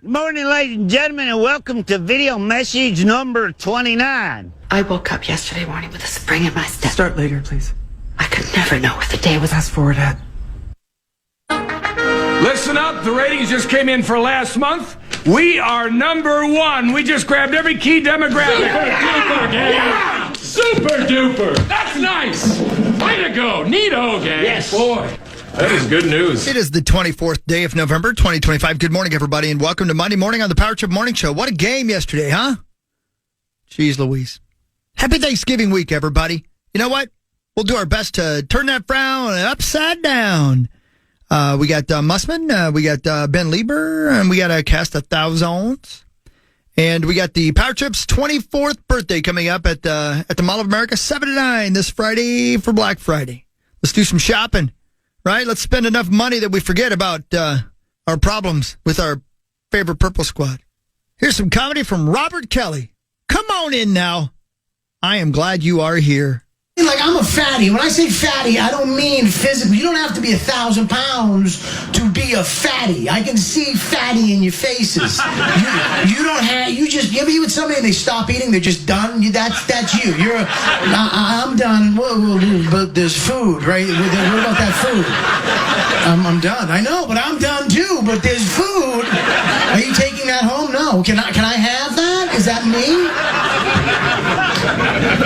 Good morning, ladies and gentlemen, and welcome to video message number 29. I woke up yesterday morning with a spring in my step. Start later, please. I could never know what the day was. Fast forward ahead. Listen up, the ratings just came in for last month. We are number one. We just grabbed every key demographic. Super duper, gang. Super duper. That's nice. Way to go. Neato, gang. Yes. Boy, that is good news. It is the 24th day of November, 2025. Good morning, everybody, and welcome to Monday morning on the Power Trip Morning Show. What a game yesterday, huh? Jeez Louise. Happy Thanksgiving week, everybody. You know what? We'll do our best to turn that frown upside down. We got Mussman, we got Ben Leber, and we got a cast of thousands. And we got the Power Trip's 24th birthday coming up at the Mall of America, 7 to 9 this Friday for Black Friday. Let's do some shopping, right? Let's spend enough money that we forget about our problems with our favorite Purple Squad. Here's some comedy from Robert Kelly. Come on in now. I am glad you are here. Like, I'm a fatty. When I say fatty, I don't mean physically. You don't have to be 1,000 pounds to be a fatty. I can see fatty in your faces. You don't have, you ever eat with somebody and they stop eating, they're just done? That's you. I'm done. Whoa, but there's food, right? What about that food? I'm done. I know, but I'm done too, but there's food. Are you taking that home? No. Can I have that? Is that me?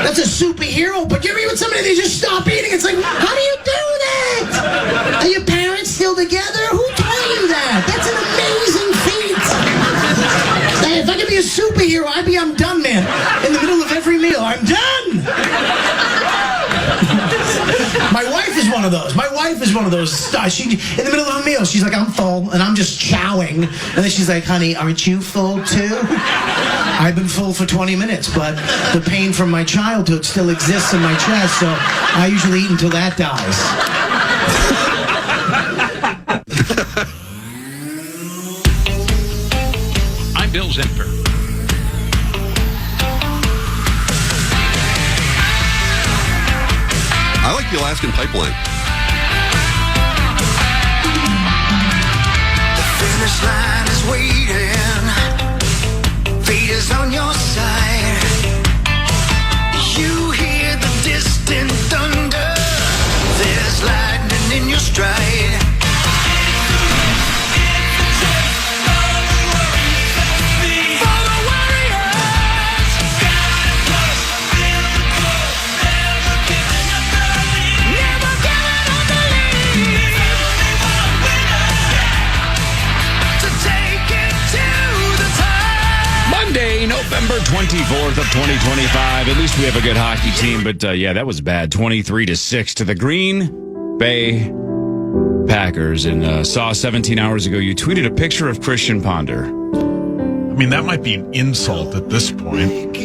That's a superhero, but you ever eat with somebody, they just stop eating? It's like, how do you do that? Are your parents still together? Who taught you that? That's an amazing feat. If I could be a superhero, I'm done, man. In the middle of every meal, I'm done. My wife is one of those. She, in the middle of a meal, she's like, I'm full, and I'm just chowing. And then she's like, honey, aren't you full too? I've been full for 20 minutes, but the pain from my childhood still exists in my chest, so I usually eat until that dies. I'm Bill Zimper. I like the Alaskan pipeline. The finish line is waiting. Fate is on your side. You hear the distant thunder. There's lightning in your stride. November 24th of 2025. At least we have a good hockey team, but yeah, that was bad. 23-6 to the Green Bay Packers. And saw 17 hours ago, you tweeted a picture of Christian Ponder. I mean, that might be an insult at this point.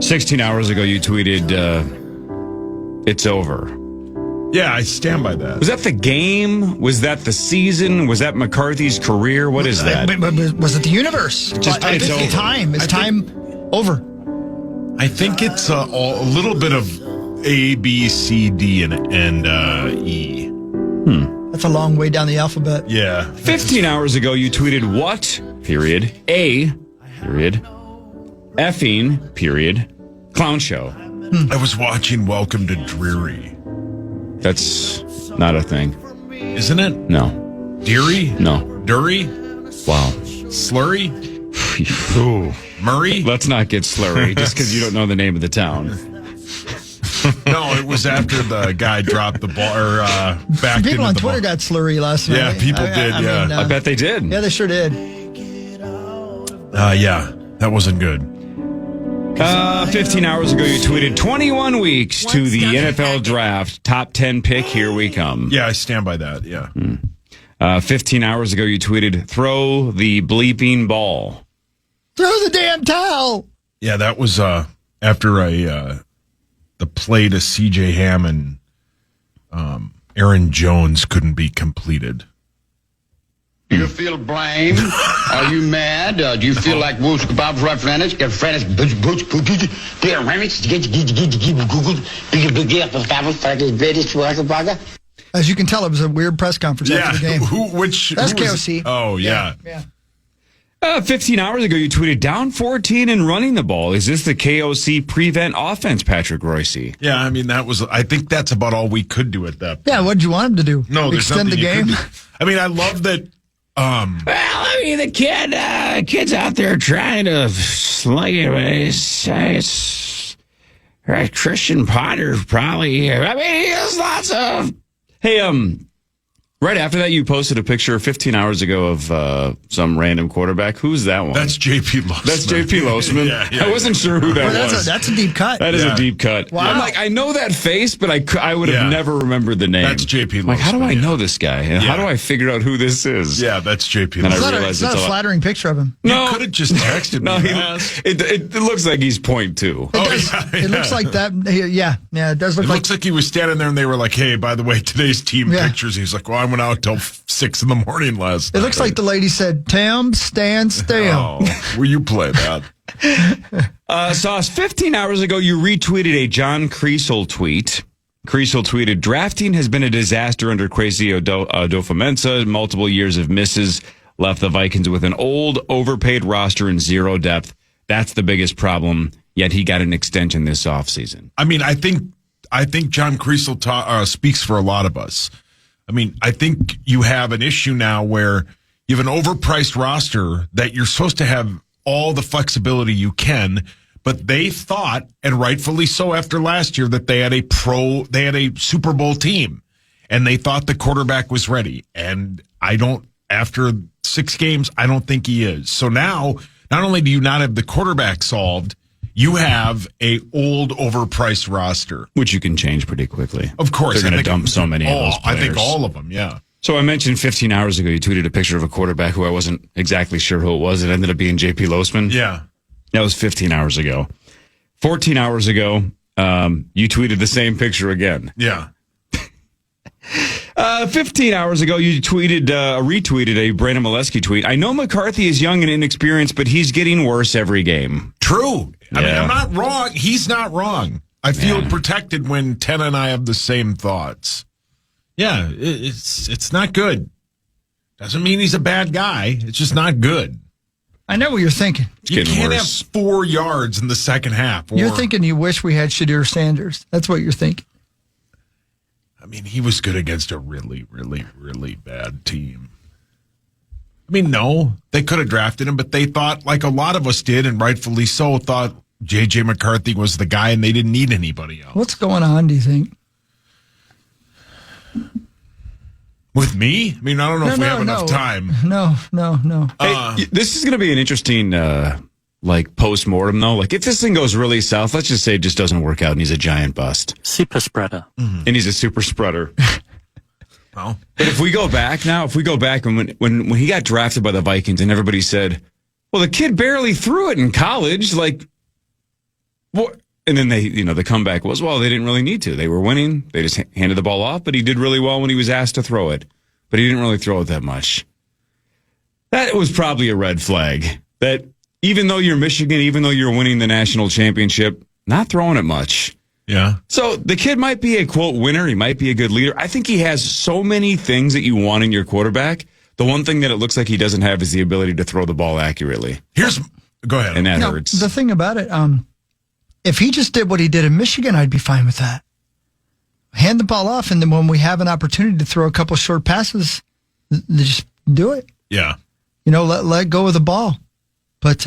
16 hours ago, you tweeted, it's over. Yeah, I stand by that. Was that the game? Was that the season? Was that McCarthy's career? What is that? Was it the universe? It's over. Time. It's time over. I think it's a little bit of A, B, C, D, and E. That's a long way down the alphabet. Yeah. 15 hours ago, you tweeted, what, period, a, period, effing, period, clown show. I was watching Welcome to Dreary. That's not a thing. Isn't it? No. Deary? No. Dury? Wow. Slurry? Ooh. Murray? Let's not get slurry just because you don't know the name of the town. No, it was after the guy dropped the ball or back into the People on ball. Twitter got slurry last night. Yeah, people did, yeah. I bet they did. Yeah, they sure did. Yeah, that wasn't good. 15 hours ago, you tweeted 21 weeks to the NFL draft. Top 10 pick, here we come. Yeah, I stand by that, yeah. 15 hours ago, you tweeted, throw the bleeping ball. Throw the damn towel. Yeah, that was after the play to C.J. Ham and Aaron Jones couldn't be completed. Do you feel blame? Are you mad? Do you feel like Wolves Kebabs right French? Get French boots get Remix, get As you can tell, it was a weird press conference after the game. That's KOC. Oh, yeah. 15 hours ago, you tweeted down 14 and running the ball. Is this the KOC prevent offense, Patrick Royce? Yeah, I mean, I think that's about all we could do at that point. Yeah, what did you want him to do? No, there's extend the nothing you game. could do. I mean, I love that. Well, I mean, the kid's out there trying to slay it. It's Christian Potter probably. I mean, he has lots of. Hey, right after that, you posted a picture 15 hours ago of some random quarterback. Who's that one? That's JP Losman. That's JP Losman. Yeah, I wasn't sure who that was. That's a deep cut. That is a deep cut. Wow. I'm like, I know that face, but I would have never remembered the name. That's JP Losman. Like, how do I know this guy? And how do I figure out who this is? Yeah, that's JP And Losman. It's not a flattering picture of him. You could have just texted me. It looks like he's 0.2. It looks like that. Yeah, it does look It like. looks like he was standing there and they were like, hey, by the way, today's team pictures. He's like, well, I went out till 6 a.m. last night. It looks like the lady said, Tim, stand still. Oh, will you play that? Sauce, 15 hours ago, you retweeted a John Creasel tweet. Creasel tweeted, drafting has been a disaster under Kwesi Adofo-Mensah. Multiple years of misses left the Vikings with an old, overpaid roster and zero depth. That's the biggest problem, yet he got an extension this offseason. I mean, I think John Creasel speaks for a lot of us. I mean, I think you have an issue now where you have an overpriced roster that you're supposed to have all the flexibility you can, but they thought, and rightfully so after last year, that they had a Super Bowl team, and they thought the quarterback was ready. And after 6 games, I don't think he is. So now, not only do you not have the quarterback solved, you have a old, overpriced roster, Which you can change pretty quickly. Of course. They're going to dump so many of those players. I think all of them, yeah. So I mentioned 15 hours ago, you tweeted a picture of a quarterback who I wasn't exactly sure who it was. It ended up being JP Losman. Yeah. That was 15 hours ago. 14 hours ago, you tweeted the same picture again. Yeah. 15 hours ago, you retweeted a Brandon Molesky tweet. I know McCarthy is young and inexperienced, but he's getting worse every game. True. I mean, Yeah. I'm not wrong. He's not wrong. I feel protected when Ten and I have the same thoughts. Yeah, it's not good. Doesn't mean he's a bad guy. It's just not good. I know what you're thinking. You can't worse. have 4 yards in the second half. You're thinking you wish we had Shadir Sanders. That's what you're thinking. I mean, he was good against a really, really, really bad team. I mean, no, they could have drafted him, but they thought, like a lot of us did, and rightfully so, thought J.J. McCarthy was the guy and they didn't need anybody else. What's going on, do you think? With me? I mean, I don't know if we have enough time. No. Hey, this is going to be an interesting, post-mortem, though. Like, if this thing goes really south, let's just say it just doesn't work out and he's a giant bust. Super spreader. And he's a super spreader. Well, But if we go back and when he got drafted by the Vikings and everybody said, well, the kid barely threw it in college, like, what? And then the comeback was, well, they didn't really need to. They were winning. They just handed the ball off, but he did really well when he was asked to throw it. But he didn't really throw it that much. That was probably a red flag. That even though you're Michigan, even though you're winning the national championship, not throwing it much. yeah. So the kid might be a, quote, winner. He might be a good leader. I think he has so many things that you want in your quarterback. The one thing that it looks like he doesn't have is the ability to throw the ball accurately. Go ahead. And that hurts. The thing about it, if he just did what he did in Michigan, I'd be fine with that. Hand the ball off, and then when we have an opportunity to throw a couple short passes, just do it. Yeah. Let go of the ball. But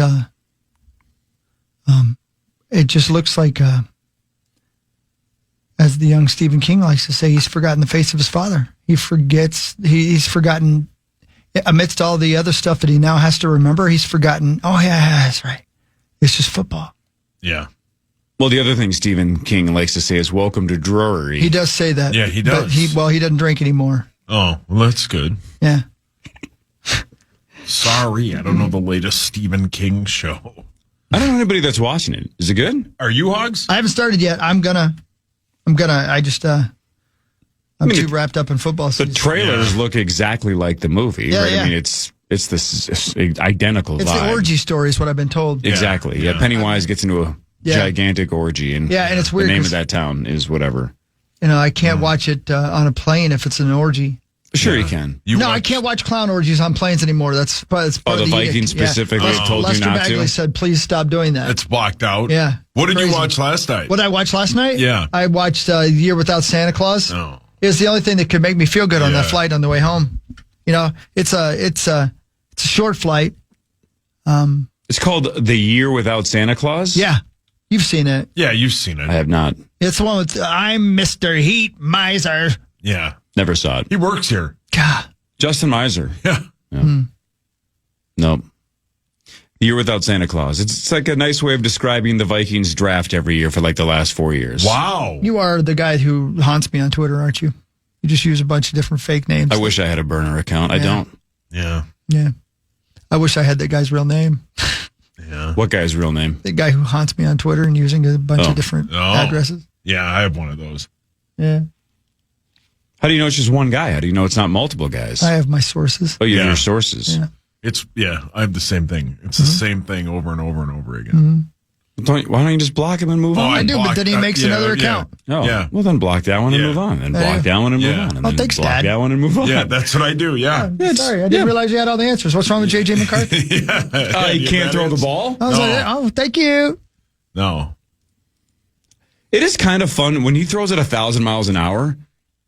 it just looks like, as the young Stephen King likes to say, he's forgotten the face of his father. He forgets, he's forgotten, amidst all the other stuff that he now has to remember, he's forgotten, oh, yeah, that's right. It's just football. Yeah. Well, the other thing Stephen King likes to say is welcome to Drury. He does say that. Yeah, he does. But he doesn't drink anymore. Oh, well, that's good. Yeah. Sorry, I don't know the latest Stephen King show. I don't know anybody that's watching it. Is it good? Are you, Hogs? I haven't started yet. I'm gonna, I just, I'm too wrapped up in football The season. trailers look exactly like the movie, Yeah, right? yeah. I mean, it's this identical It's vibe. the orgy story is what I've been told. Exactly. Yeah. Pennywise gets into a gigantic orgy, and Yeah, and it's weird the name 'cause- of that town is whatever. I can't watch it on a plane if it's an orgy. Sure, you can. I can't watch clown orgies on planes anymore. That's part of the Vikings specifically told Lester you not Bagley to? said, please stop doing that. It's blocked out. Yeah. What did Crazy. you watch last night? What did I watch last night? Yeah. I watched Year Without Santa Claus. Oh. It was the only thing that could make me feel good on that flight on the way home. It's a short flight. It's called The Year Without Santa Claus? Yeah. You've seen it. Yeah, you've seen it. I have not. It's the one with I'm Mr. Heat Miser. Yeah. Never saw it. He works here. God. Justin Miser. Yeah. Nope. The Year Without Santa Claus. It's like a nice way of describing the Vikings draft every year for like the last 4 years. Wow. You are the guy who haunts me on Twitter, aren't you? You just use a bunch of different fake names. I wish I had a burner account. I don't. Yeah. Yeah. I wish I had that guy's real name. Yeah. What guy's real name? The guy who haunts me on Twitter and using a bunch of different addresses. Yeah, I have one of those. Yeah. How do you know it's just one guy? How do you know it's not multiple guys? I have my sources. Oh, you have your sources. Yeah. I have the same thing. It's the same thing over and over and over again. Why don't you just block him and move on? I do, but then he makes another account. Oh, Yeah. well, then block that one and move on. Then block that one and move on. And then thanks, block Dad. that one and move on. Yeah, that's what I do. Yeah. Sorry, I didn't realize you had all the answers. What's wrong with J.J. McCarthy? He can't throw the ball? I was like, oh, thank you. No. It is kind of fun when he throws it 1,000 miles an hour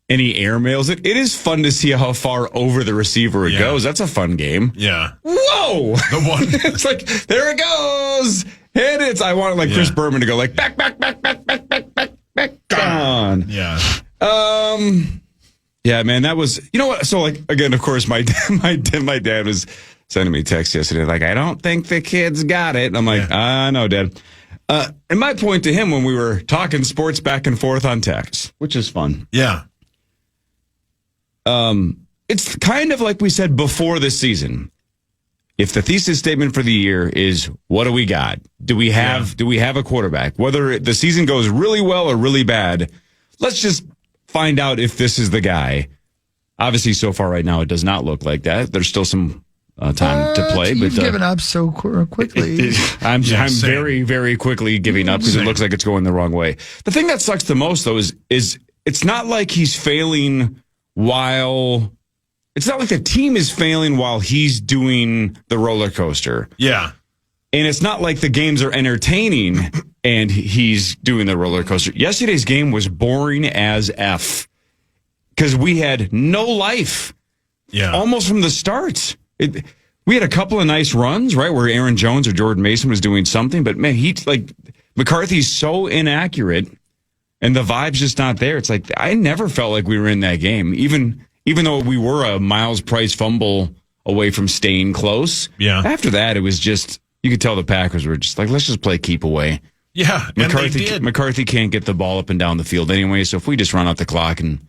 and he airmails it. It is fun to see how far over the receiver it goes. That's a fun game. Yeah. Whoa! The one. It's like, there it goes. Hit it. I want like Chris Berman to go like back, gone. Yeah. Yeah, man, that was, you know what? So like, again, of course, my dad was sending me text yesterday. Like, I don't think the kids got it. And I'm like, I know, Dad. And my point to him when we were talking sports back and forth on text, which is fun. Yeah. It's kind of like we said before this season. If the thesis statement for the year is, what do we got? Do we have a quarterback? Whether the season goes really well or really bad, let's just find out if this is the guy. Obviously, so far right now, it does not look like that. There's still some time to play. You've but given up so quickly. I'm very, very quickly giving up because it looks like it's going the wrong way. The thing that sucks the most, though, is it's not like he's failing while... It's not like the team is failing while he's doing the roller coaster. Yeah. And it's not like the games are entertaining and he's doing the roller coaster. Yesterday's game was boring as F because we had no life. Yeah. Almost from the start. We had a couple of nice runs, right, where Aaron Jones or Jordan Mason was doing something. But, man, McCarthy's so inaccurate and the vibe's just not there. It's like I never felt like we were in that game, even though we were a Miles Price fumble away from staying close. Yeah. After that, it was just, you could tell the Packers were just like, let's just play keep away. Yeah. McCarthy can't get the ball up and down the field anyway. So if we just run out the clock and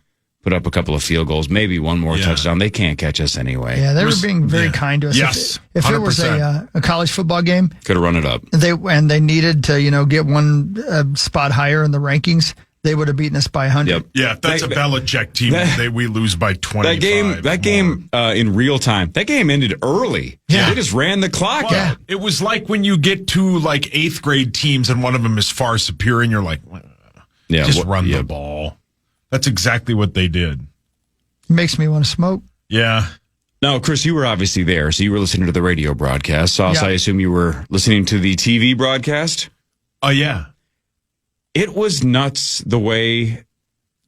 put up a couple of field goals, maybe one more touchdown, they can't catch us anyway. Yeah, they were being very kind to us. Yes. If it was a college football game, could have run it up. They needed to, get one spot higher in the rankings, they would have beaten us by 100. Yep. Yeah, that's a Belichick team. We lose by 25. That game in real time, that game ended early. Yeah. They just ran the clock out. It was like when you get to like 8th grade teams and one of them is far superior and you're like, just run the ball. That's exactly what they did. Makes me want to smoke. Yeah. Now, Chris, you were obviously there, so you were listening to the radio broadcast. Sauce, I assume you were listening to the TV broadcast? Oh, yeah. It was nuts the way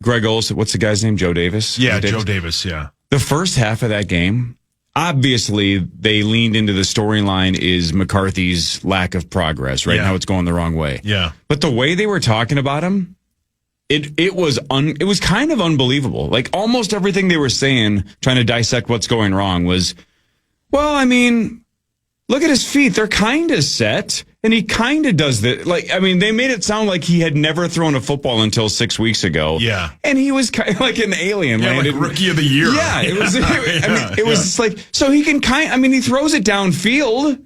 Greg Olsen, what's the guy's name? Joe Davis? Yeah, Joe Davis, yeah. The first half of that game, obviously they leaned into the storyline is McCarthy's lack of progress, right? Now it's going the wrong way. Yeah. But the way they were talking about him, it was kind of unbelievable. Like almost everything they were saying, trying to dissect what's going wrong was, well, I mean, look at his feet. They're kind of set. And he kind of does that. They made it sound like he had never thrown a football until 6 weeks ago. Yeah. And he was kind of like an alien. Yeah, like rookie of the year. Yeah. It was, it was just like, so he can he throws it downfield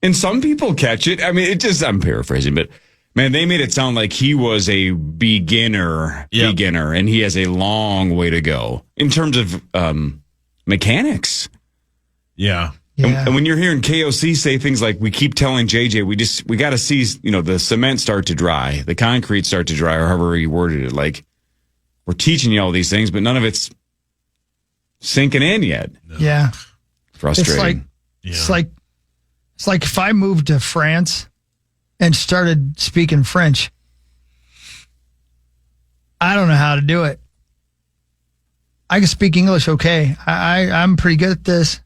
and some people catch it. I'm paraphrasing, but man, they made it sound like he was a beginner, and he has a long way to go in terms of mechanics. Yeah. And when you're hearing KOC say things like, we keep telling JJ, we got to see, the cement start to dry, the concrete start to dry, or however he worded it. Like, we're teaching you all these things, but none of it's sinking in yet. Yeah. Frustrating. It's like if I moved to France and started speaking French, I don't know how to do it. I can speak English okay. I'm pretty good at this.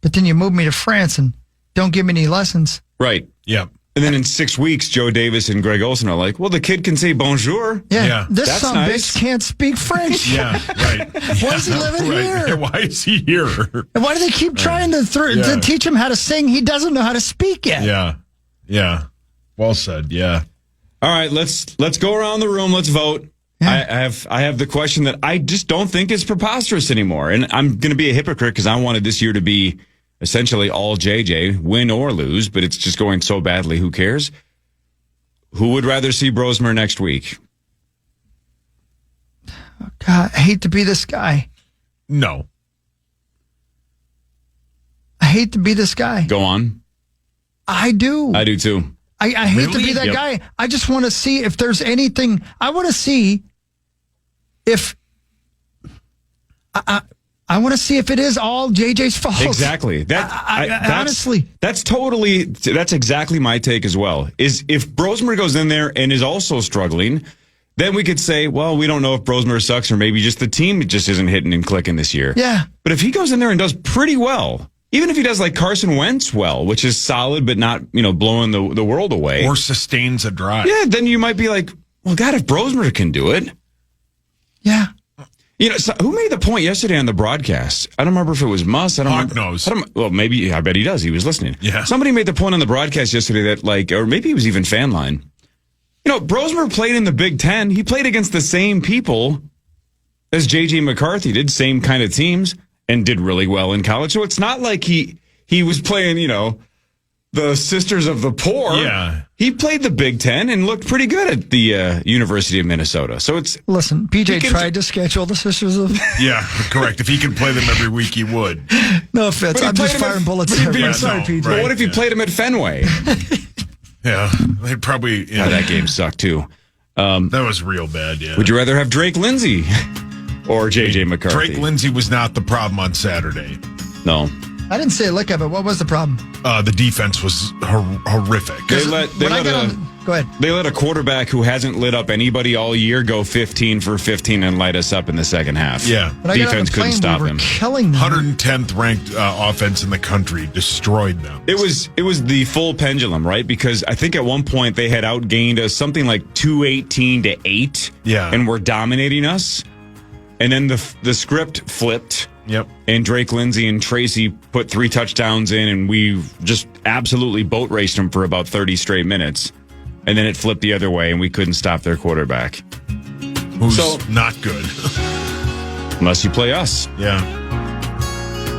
But then you move me to France and don't give me any lessons. Right. Yeah. And then in 6 weeks, Joe Davis and Greg Olson are like, well, the kid can say bonjour. Yeah. This That's son nice. bitch can't speak French. Yeah, right. Why is he living here? Yeah, why is he here? And why do they keep trying to teach him how to sing? He doesn't know how to speak yet. Yeah. Yeah. Well said. Yeah. All right, let's go around the room. Let's vote. Yeah. I have the question that I just don't think is preposterous anymore. And I'm going to be a hypocrite because I wanted this year to be essentially all JJ, win or lose, but it's just going so badly. Who cares? Who would rather see Brosmer next week? God, I hate to be this guy. No. I hate to be this guy. Go on. I do. I do too. I hate to Really? be that Yep. guy. I just want to see if there's anything. I want to see if I want to see if it is all JJ's fault. Exactly. Honestly, that's exactly my take as well. Is if Brosmer goes in there and is also struggling, then we could say, well, we don't know if Brosmer sucks or maybe just the team just isn't hitting and clicking this year. Yeah. But if he goes in there and does pretty well, even if he does like Carson Wentz well, which is solid but not, blowing the world away. Or sustains a drive. Yeah, then you might be like, well, God, if Brosmer can do it. Yeah. So who made the point yesterday on the broadcast? I don't remember if it was Muss. I don't Hawk remember. knows. Well, maybe, I bet he does. He was listening. Yeah. Somebody made the point on the broadcast yesterday that or maybe it was even Fan Line. Brosmer played in the Big Ten. He played against the same people as J.J. McCarthy did, same kind of teams, and did really well in college. So it's not like he was playing, the Sisters of the Poor. Yeah. He played the Big Ten and looked pretty good at the University of Minnesota. So it's... Listen, PJ tried to schedule the Sisters of... Yeah, correct. If he could play them every week, he would. No offense. I'm just firing bullets there. Yeah, Sorry, no, PJ. right. But what if you played him at Fenway? Yeah, they'd probably... Yeah. That game sucked, too. That was real bad, yeah. Would you rather have Drake Lindsay or J.J. McCarthy? Drake Lindsay was not the problem on Saturday. No. I didn't say a lick of it. What was the problem? The defense was horrific. Go ahead. They let a quarterback who hasn't lit up anybody all year go 15 for 15 and light us up in the second half. Yeah. When I got on Defense the couldn't plane, stop we were him. killing them. 110th ranked offense in the country, destroyed them. It was the full pendulum, right? Because I think at one point they had outgained us something like 218 to 8. Yeah. And were dominating us. And then the script flipped. Yep. And Drake Lindsay and Tracy put 3 touchdowns in, and we just absolutely boat raced them for about 30 straight minutes. And then it flipped the other way, and we couldn't stop their quarterback. Who's So- not good. Unless you play us. Yeah.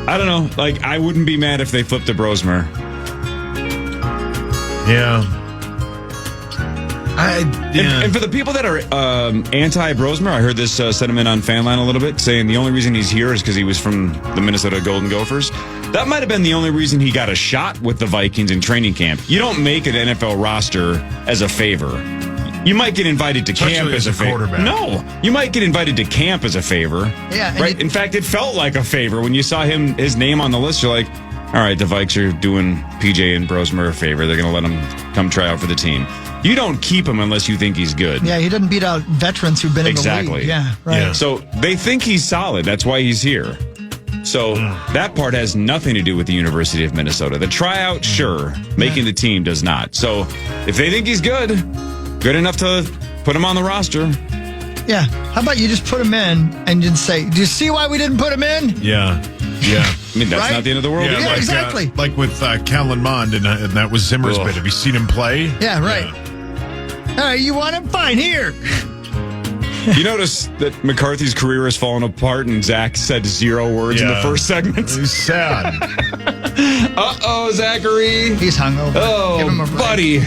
I don't know. I wouldn't be mad if they flipped to Brosmer. Yeah. And for the people that are anti-Brosmer, I heard this sentiment on Fanline a little bit, saying the only reason he's here is because he was from the Minnesota Golden Gophers. That might have been the only reason he got a shot with the Vikings in training camp. You don't make an NFL roster as a favor. You might get invited to camp as a favor. No, you might get invited to camp as a favor. Yeah, right. In fact, it felt like a favor when you saw his name on the list. You're like, all right, the Vikes are doing PJ and Brosmer a favor. They're going to let him come try out for the team. You don't keep him unless you think he's good. Yeah, he doesn't beat out veterans who've been in the league. Yeah, right. Yeah. So they think he's solid. That's why he's here. So that part has nothing to do with the University of Minnesota. The tryout, sure. Making the team does not. So if they think he's good enough to put him on the roster. Yeah. How about you just put him in and just say, do you see why we didn't put him in? Yeah. Yeah. I mean, that's Right? not the end of the world. Yeah, either. exactly. Like with Kellen Mond, and that was Zimmer's Ugh. bit. Have you seen him play? Yeah, right. All right, you want him? Fine, here. You notice that McCarthy's career has fallen apart, and Zach said 0 words in the first segment. He's sad. Uh-oh, Zachary. He's hungover. Give him a Oh, break. buddy.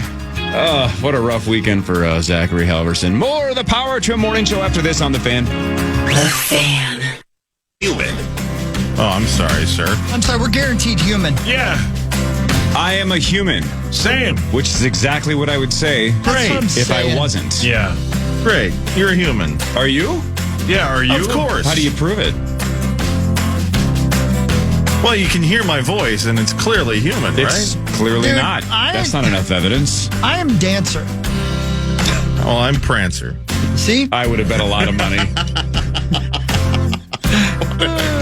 What a rough weekend for Zachary Halverson. More of the Power Trim Morning Show after this on The Fan. The Fan. Human. Oh, I'm sorry, sir. I'm sorry, we're guaranteed human. Yeah. I am a human, Same. which is exactly what I would say That's what I'm if I saying. wasn't. Yeah. Greg, you're a human. Are you? Yeah, are you? Of course. How do you prove it? Well, you can hear my voice, and it's clearly human, It's right? clearly Dude, not. That's not enough evidence. I am Dancer. Oh, I'm Prancer. See? I would have bet a lot of money.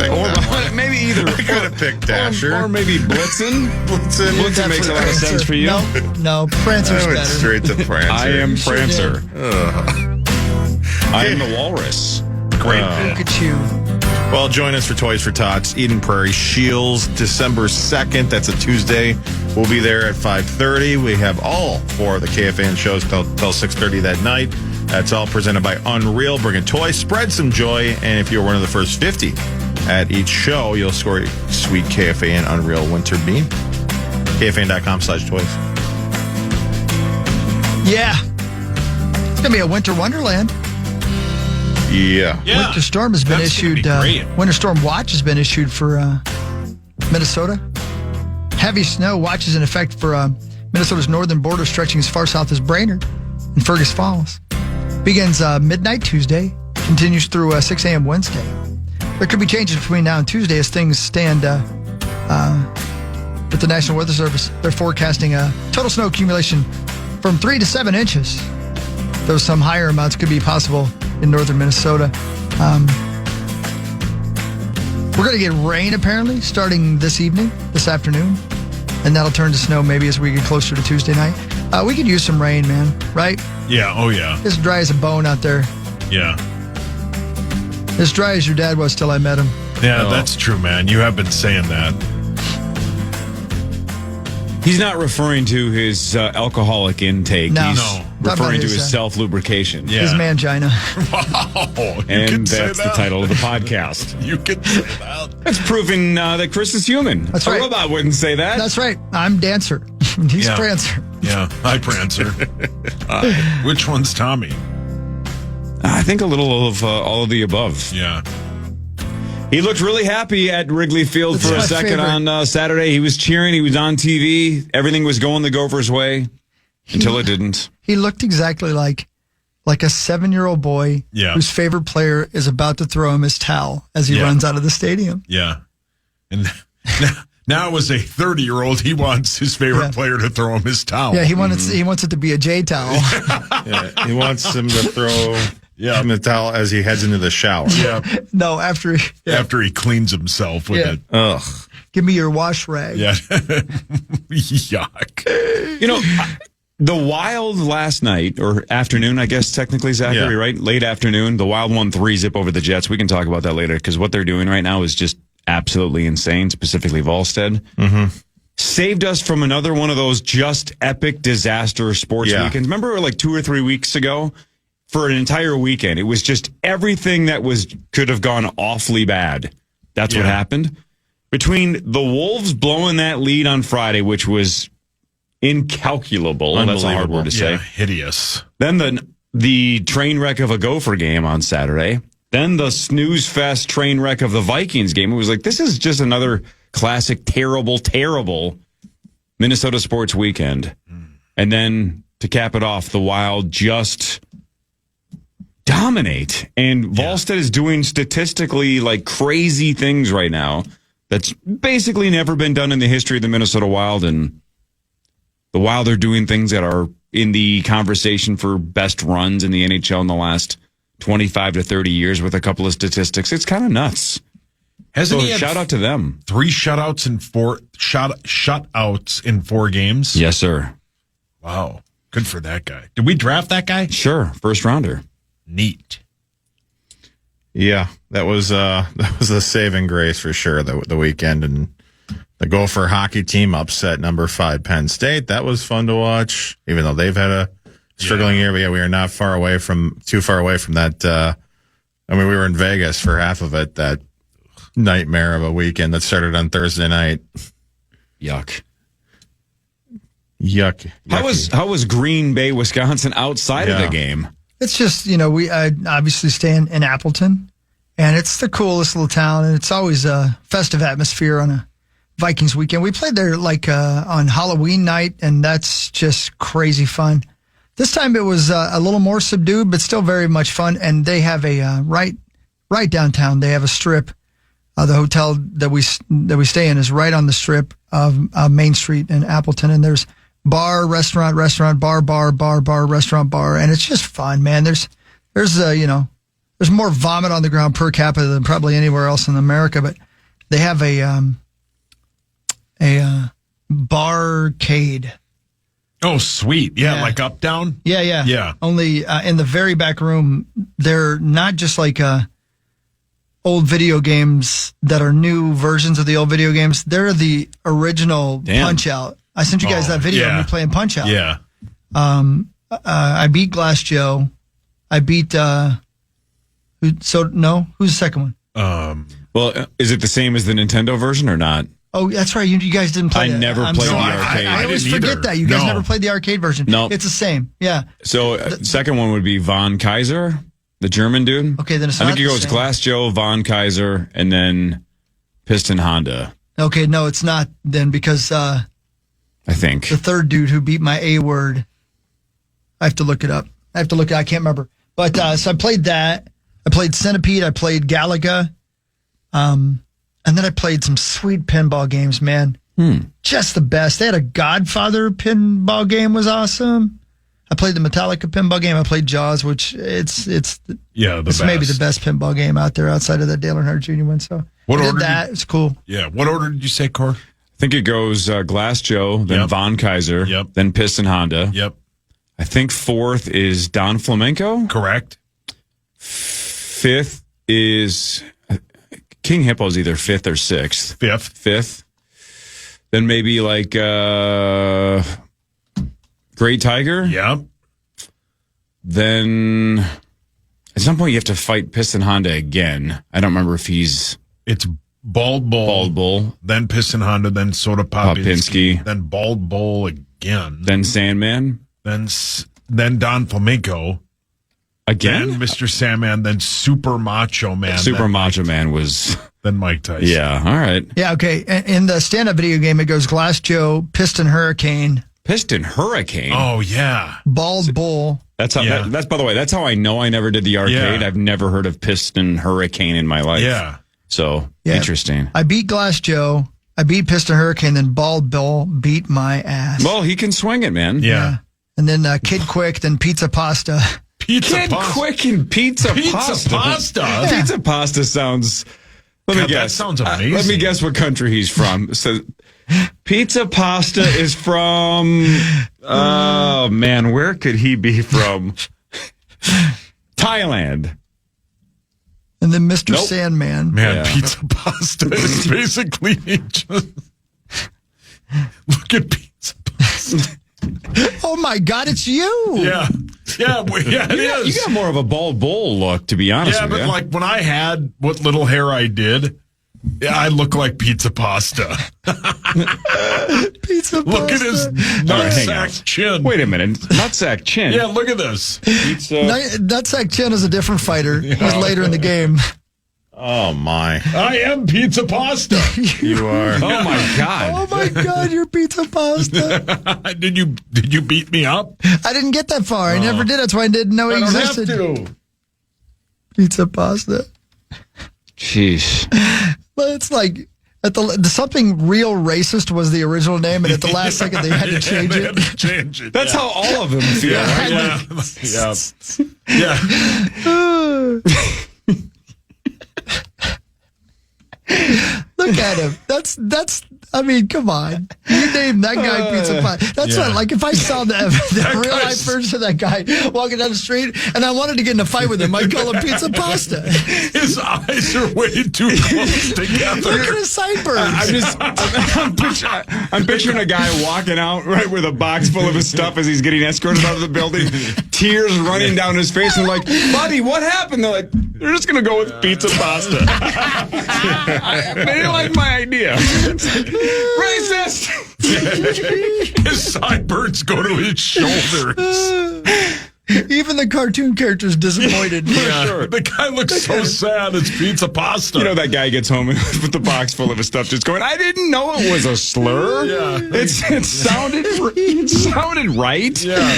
Or maybe either. I could have picked Dasher. Or maybe Blitzen. Blitzen. Blitzen makes a lot of sense for you. No, Prancer's I went better. straight to Prancer. I am sure Prancer. Ugh. I am the walrus. Great. Look at you. Well, join us for Toys for Tots, Eden Prairie Shields, December 2nd. That's a Tuesday. We'll be there at 5:30. We have all 4 of the KFAN shows till 6:30 that night. That's all presented by Unreal. Bring a toy, spread some joy, and if you're one of the first 50 at each show, you'll score a sweet KFAN Unreal Winter Bean. KFAN.com/toys. Yeah. It's going to be a winter wonderland. Yeah. Winter storm has been That's gonna issued. be great. Winter storm watch has been issued for Minnesota. Heavy snow watch is in effect for Minnesota's northern border, stretching as far south as Brainerd and Fergus Falls. Begins midnight Tuesday, continues through 6 a.m. Wednesday. There could be changes between now and Tuesday as things stand with the National Weather Service. They're forecasting a total snow accumulation from 3 to 7 inches, though some higher amounts could be possible in northern Minnesota. We're going to get rain, apparently, starting this afternoon, and that'll turn to snow maybe as we get closer to Tuesday night. We could use some rain, man, right? Yeah, oh yeah. It's dry as a bone out there. Yeah. As dry as your dad was till I met him. Yeah, that's true, man. You have been saying that. He's not referring to his alcoholic intake. No. He's No. Talk referring about to his, his self-lubrication. Yeah. His mangina. Wow. You And can say that's the that. title of the podcast. You can say that. That's proving that Chris is human. That's A right. robot wouldn't say that. That's right. I'm Dancer. He's Yeah. Prancer. Yeah, hi, Prancer. Which one's Tommy? I think a little of all of the above. Yeah. He looked really happy at Wrigley Field That's for a my second favorite. on Saturday. He was cheering. He was on TV. Everything was going the Gophers' way until it didn't. He looked exactly like a 7-year-old boy Yeah. whose favorite player is about to throw him his towel as he Yeah. runs out of the stadium. Yeah. And now as a 30-year-old, he wants his favorite Yeah. player to throw him his towel. Yeah, he wants it to be a J towel. Yeah. He wants him to throw him the towel as he heads into the shower. Yeah. No, after After he cleans himself with Yeah. it. Ugh. give me your wash rag. Yeah. Yuck. You know, the Wild last night, or afternoon, I guess, technically, Zachary, Yeah. right? Late afternoon, the Wild won 3-0 over the Jets. We can talk about that later because what they're doing right now is just absolutely insane, specifically Volstead. Mm-hmm. Saved us from another one of those just epic disaster sports weekends. Remember like 2 or 3 weeks ago? For an entire weekend, it was just everything that could have gone awfully bad. That's what happened. Between the Wolves blowing that lead on Friday, which was incalculable. That's a hard word to say. Yeah, hideous. Then the train wreck of a Gopher game on Saturday. Then the snooze fest train wreck of the Vikings game. It was like, this is just another classic, terrible, terrible Minnesota sports weekend. And then to cap it off, the Wild just dominate. And Volstead is doing statistically like crazy things right now that's basically never been done in the history of the Minnesota Wild. And the Wild are doing things that are in the conversation for best runs in the NHL in the last 25 to 30 years with a couple of statistics. It's kind of nuts. Hasn't So he had shout out to them. 3 shutouts in 4 shutouts in 4 games? Yes, sir. Wow. Good for that guy. Did we draft that guy? Sure. First rounder. Neat. Yeah, that was a saving grace for sure. The weekend, and the Gopher hockey team upset number 5 Penn State. That was fun to watch, even though they've had a struggling year. But yeah, we are not too far away from that. I mean, we were in Vegas for half of it. That nightmare of a weekend that started on Thursday night. Yuck. Yuck. How was Green Bay, Wisconsin outside of the game? It's just, we obviously stay in Appleton, and it's the coolest little town, and it's always a festive atmosphere on a Vikings weekend. We played there on Halloween night, and that's just crazy fun. This time it was a little more subdued, but still very much fun, and they have a right right downtown. They have a strip. The hotel that we stay in is right on the strip of Main Street in Appleton, and there's bar, restaurant, bar, restaurant, bar, and it's just fun, man. There's more vomit on the ground per capita than probably anywhere else in America, but they have a barcade. Oh, sweet. Yeah, like up, down? Yeah. Only in the very back room, they're not just like old video games that are new versions of the old video games. They're the original Punch-Out. I sent you guys that video of me playing Punch-Out. Yeah. I beat Glass Joe. I beat... who's the second one? Well, is it the same as the Nintendo version or not? Oh, that's right. You guys didn't play that. I never played the arcade. I always forget that. You guys never played the arcade version. No. It's the same. Yeah. So, second one would be Von Kaiser, the German dude. Okay, then it's I not think it the goes same. Glass Joe, Von Kaiser, and then Piston Honda. Okay, no, it's not then because I think the third dude who beat my A word. I have to look it up. I can't remember. But so I played that. I played Centipede. I played Galaga. And then I played some sweet pinball games, man. Just the best. They had a Godfather pinball game, was awesome. I played the Metallica pinball game. I played Jaws, which it's best. Maybe the best pinball game out there outside of the Dale Earnhardt Jr. one. So what I order did that. It's cool. Yeah. What order did you say, Cor? I think it goes Glass Joe, then Von Kaiser, then Piston Honda. Yep. I think fourth is Don Flamenco. Correct. Fifth is King Hippo's either fifth or sixth. Fifth. Then maybe like Great Tiger. Yep. Then at some point you have to fight Piston Honda again. I don't remember if he's... It's Bald Bull. Then Piston Honda, then Soda Popinski. Then Bald Bull again. Then Sandman. Then Don Flamenco. Again? Then Mr. Sandman, then Super Macho Man. Macho Man was... Then Mike Tyson. Yeah, all right. Yeah, okay. In the stand-up video game, it goes Glass Joe, Piston Hurricane. Piston Hurricane? Oh, yeah. Bald Bull. That's how. That's by the way. That's how I know I never did the arcade. Yeah. I've never heard of Piston Hurricane in my life. Yeah. So interesting. I beat Glass Joe. I beat Piston Hurricane. Then Bald Bull beat my ass. Well, he can swing it, man. Yeah. And then Kid Quick. Then Pizza Pasta. Kid Quick and Pizza Pasta. Pizza Pasta sounds. Let me guess. That sounds amazing. Let me guess what country he's from. So, Pizza Pasta is from. Oh man, where could he be from? Thailand. And then Mr. Sandman. Man, Pizza Pasta is basically just look at Pizza Pasta. Oh my God, it's you. Yeah, it is. You got more of a Bald Bull look, to be honest with you. Yeah, but like when I had what little hair I did, I look like Pizza Pasta. Pizza Pasta. Look at his nutsack chin. Wait a minute. Nutsack chin? Yeah, look at this. Pizza. Nutsack Chin is a different fighter. He's later in the game. Oh, my. I am Pizza Pasta. You are. Oh, my God. Oh my God, you're Pizza Pasta. Did you beat me up? I didn't get that far. I never did. That's why I didn't know he I don't existed. have to. Pizza Pasta. Jeez. But it's like at the something real racist was the original name, and at the last second they had to change it. That's how all of them feel, right? Yeah. Look at him. That's. I mean, come on. You named that guy Pizza Pasta. That's what. Like if I saw the real life version of that guy walking down the street, and I wanted to get in a fight with him, I'd call him Pizza Pasta. His eyes are way too close together. Look at his sideburns. I'm picturing a guy walking out right with a box full of his stuff as he's getting escorted out of the building, tears running down his face, and like, buddy, what happened? They're like, they're just gonna go with Pizza Pasta. They didn't like my idea. Racist. His sideburns go to his shoulders. Even the cartoon character's disappointed. Sure. The guy looks so sad. It's pizza pasta. You know, that guy gets home with the box full of his stuff, just going, I didn't know it was a slur. Yeah. It sounded right. Yeah.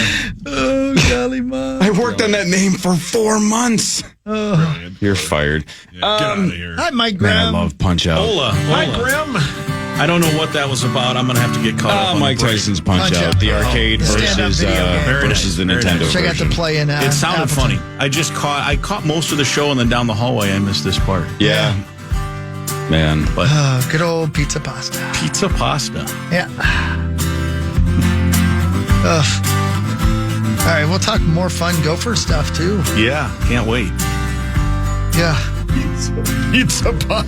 Oh, golly, Mom. I worked on that name for 4 months. Brilliant. You're fired. Yeah, get out of here. Hi, Mike Man, I Graham. love Punch Out. Hi, Grimm. I don't know what that was about. I'm going to have to get caught up on Mike the break. Tyson's Punch Punch Out, Out. the arcade The stand-up versus video game. Very nice. the Very Nintendo nice. Check out the version. play in It sounded Appleton. funny. I caught most of the show, and then down the hallway, I missed this part. Yeah. Man. But Good old pizza pasta. pizza pasta. Yeah. Ugh. All right, we'll talk more fun Gopher stuff, too. Yeah, can't wait. Yeah. Pizza pie.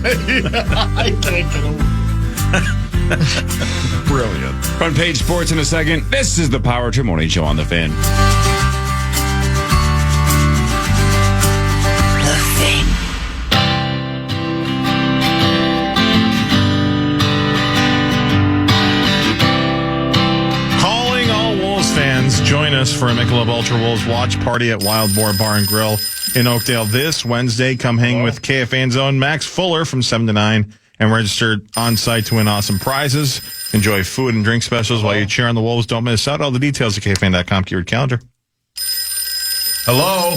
I can't get over. Brilliant. Front page sports in a second. This is the Power Trip Morning Show on the Fan. The Fan. Calling all Wolves fans, join us for a Michelob Ultra Wolves watch party at Wild Boar Bar and Grill in Oakdale this Wednesday. Come hang with KFAN's own Max Fuller from 7 to 9 and register on site to win awesome prizes. Enjoy food and drink specials while you cheer on the Wolves. Don't miss out. All the details at KFAN.com, keyword calendar. Hello.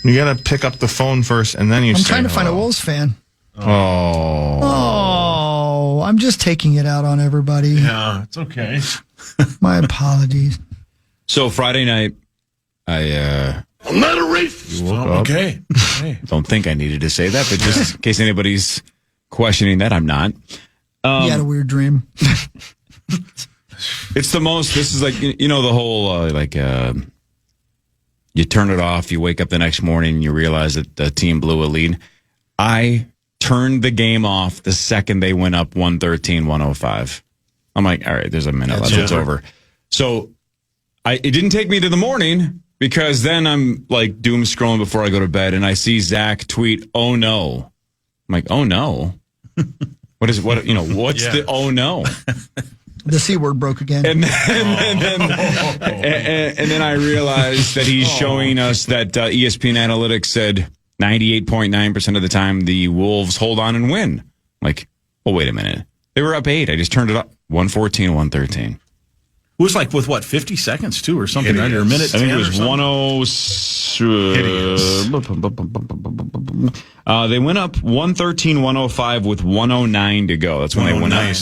You got to pick up the phone first and then you I'm say trying to find a hello. Wolves fan. Oh. I'm just taking it out on everybody. Yeah, it's okay. My apologies. So Friday night, I'm not a racist. Woke up. Okay. Don't think I needed to say that, but just in case anybody's questioning that, I'm not. You had a weird dream. It's the most. This is like the whole you turn it off, you wake up the next morning, and you realize that the team blew a lead. I turned the game off the second they went up 113-105. I'm like, all right, there's a minute left. It's over. So it didn't take me to the morning because then I'm like doom scrolling before I go to bed and I see Zach tweet, "Oh no." I'm like, "Oh no." What's the oh no? The C word broke again. And then I realized that he's showing us that ESPN Analytics said 98.9% of the time the Wolves hold on and win. Like, oh, wait a minute. They were up 8. I just turned it up. 114-113. It was like with 50 seconds too, or something, right? Or a minute. I think it 10 was or something? They went up 113-105 with 109 to go. That's when they went up.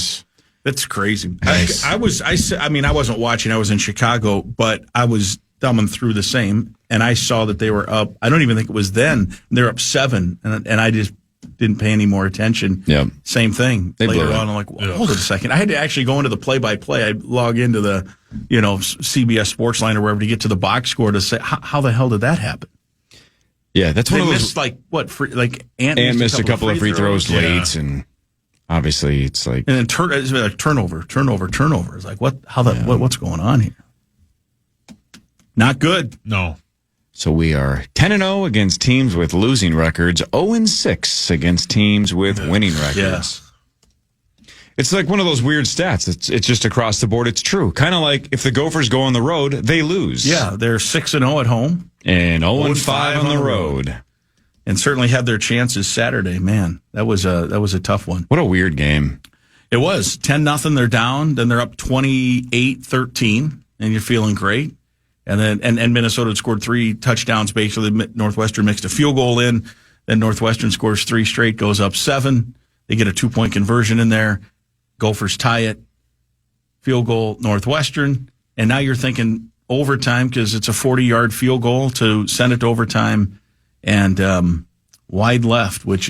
That's crazy. Nice. I wasn't watching. I was in Chicago, but I was thumbing through the same, and I saw that they were up. I don't even think it was then. They're up 7, and I just didn't pay any more attention. Yeah. Same thing. They Later blew it. on, I'm like, hold it a second. I had to actually go into the play-by-play. I'd log into the, CBS Sportsline or wherever to get to the box score to say, how the hell did that happen? Yeah, that's They one of those. missed Ant Ant missed a couple of free throws Yeah. late, and obviously it's like. And then it's been like turnover. It's like, what's going on here? Not good. No. So we are 10-0 against teams with losing records, 0-6 against teams with winning records. Yes. It's like one of those weird stats. It's just across the board. It's true. Kind of like if the Gophers go on the road, they lose. Yeah, they're 6-0 at home And 0-5 on the road. and certainly had their chances Saturday. Man, that was a tough one. What a weird game. It was 10-0. They're down. Then they're up 28-13, and you're feeling great. And then and Minnesota scored 3 touchdowns. Basically, Northwestern mixed a field goal in. Then Northwestern scores 3 straight, goes up 7. They get a 2-point conversion in there. Gophers tie it. Field goal, Northwestern. And now you're thinking overtime because it's a 40-yard field goal to send it to overtime and wide left, which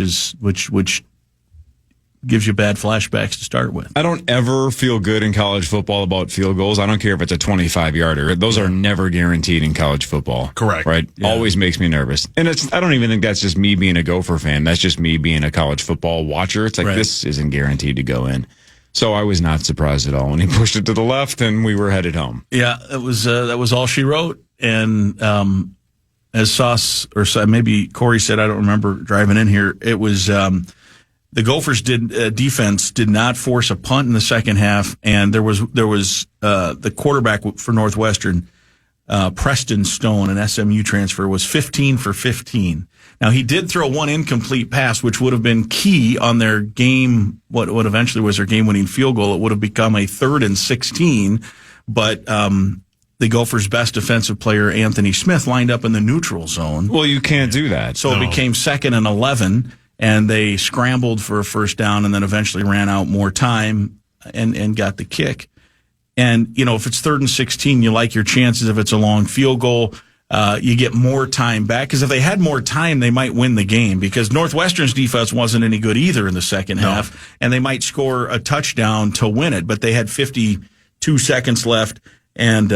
gives you bad flashbacks to start with. I don't ever feel good in college football about field goals. I don't care if it's a 25-yarder. Those are never guaranteed in college football. Correct. Right? Yeah. Always makes me nervous. And I don't even think that's just me being a Gopher fan. That's just me being a college football watcher. It's like, Right. This isn't guaranteed to go in. So I was not surprised at all when he pushed it to the left and we were headed home. Yeah, that was all she wrote. And as Sauce or maybe Corey said, I don't remember driving in here. It was the Gophers defense did not force a punt in the second half, and there was the quarterback for Northwestern Preston Stone, an SMU transfer, was 15 for 15. Now, he did throw one incomplete pass, which would have been key on their game, what eventually was their game-winning field goal. It would have become a 3rd and 16, but the Gophers' best defensive player, Anthony Smith, lined up in the neutral zone. Well, you can't do that. So it became 2nd and 11, and they scrambled for a first down and then eventually ran out more time and got the kick. And, if it's 3rd and 16, you like your chances. If it's a long field goal, you get more time back. Because if they had more time, they might win the game. Because Northwestern's defense wasn't any good either in the second half. And they might score a touchdown to win it. But they had 52 seconds left and,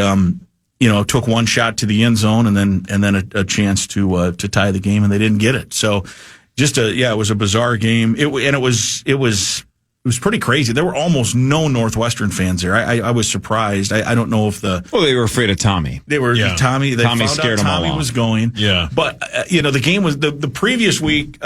took one shot to the end zone and then a chance to tie the game, and they didn't get it. So it was a bizarre game. It was pretty crazy. There were almost no Northwestern fans there. I was surprised. I don't know if they were afraid of Tommy. They were Tommy. They Tommy found scared out them all Tommy off. was going. Yeah. But the game was the previous week.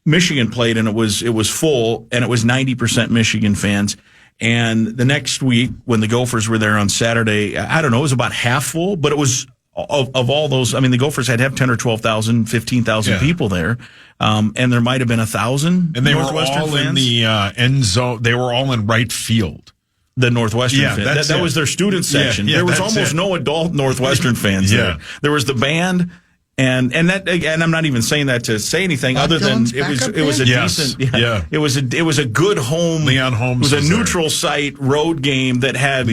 Michigan played and it was full and it was 90% Michigan fans. And the next week when the Gophers were there on Saturday, I don't know, it was about half full, but it was of all those. I mean, the Gophers had to have 10 or 12,000, 15,000 people there. And there might have been 1,000. And they Northwestern were all fans. in the end zone. They were all in right field. The Northwestern fans. That was their student section. Yeah, there was almost no adult Northwestern fans there. There was the band. And I'm not even saying that to say anything other than it was a decent. Yeah. It was a good home. Leon Holmes. It was a neutral site road game that had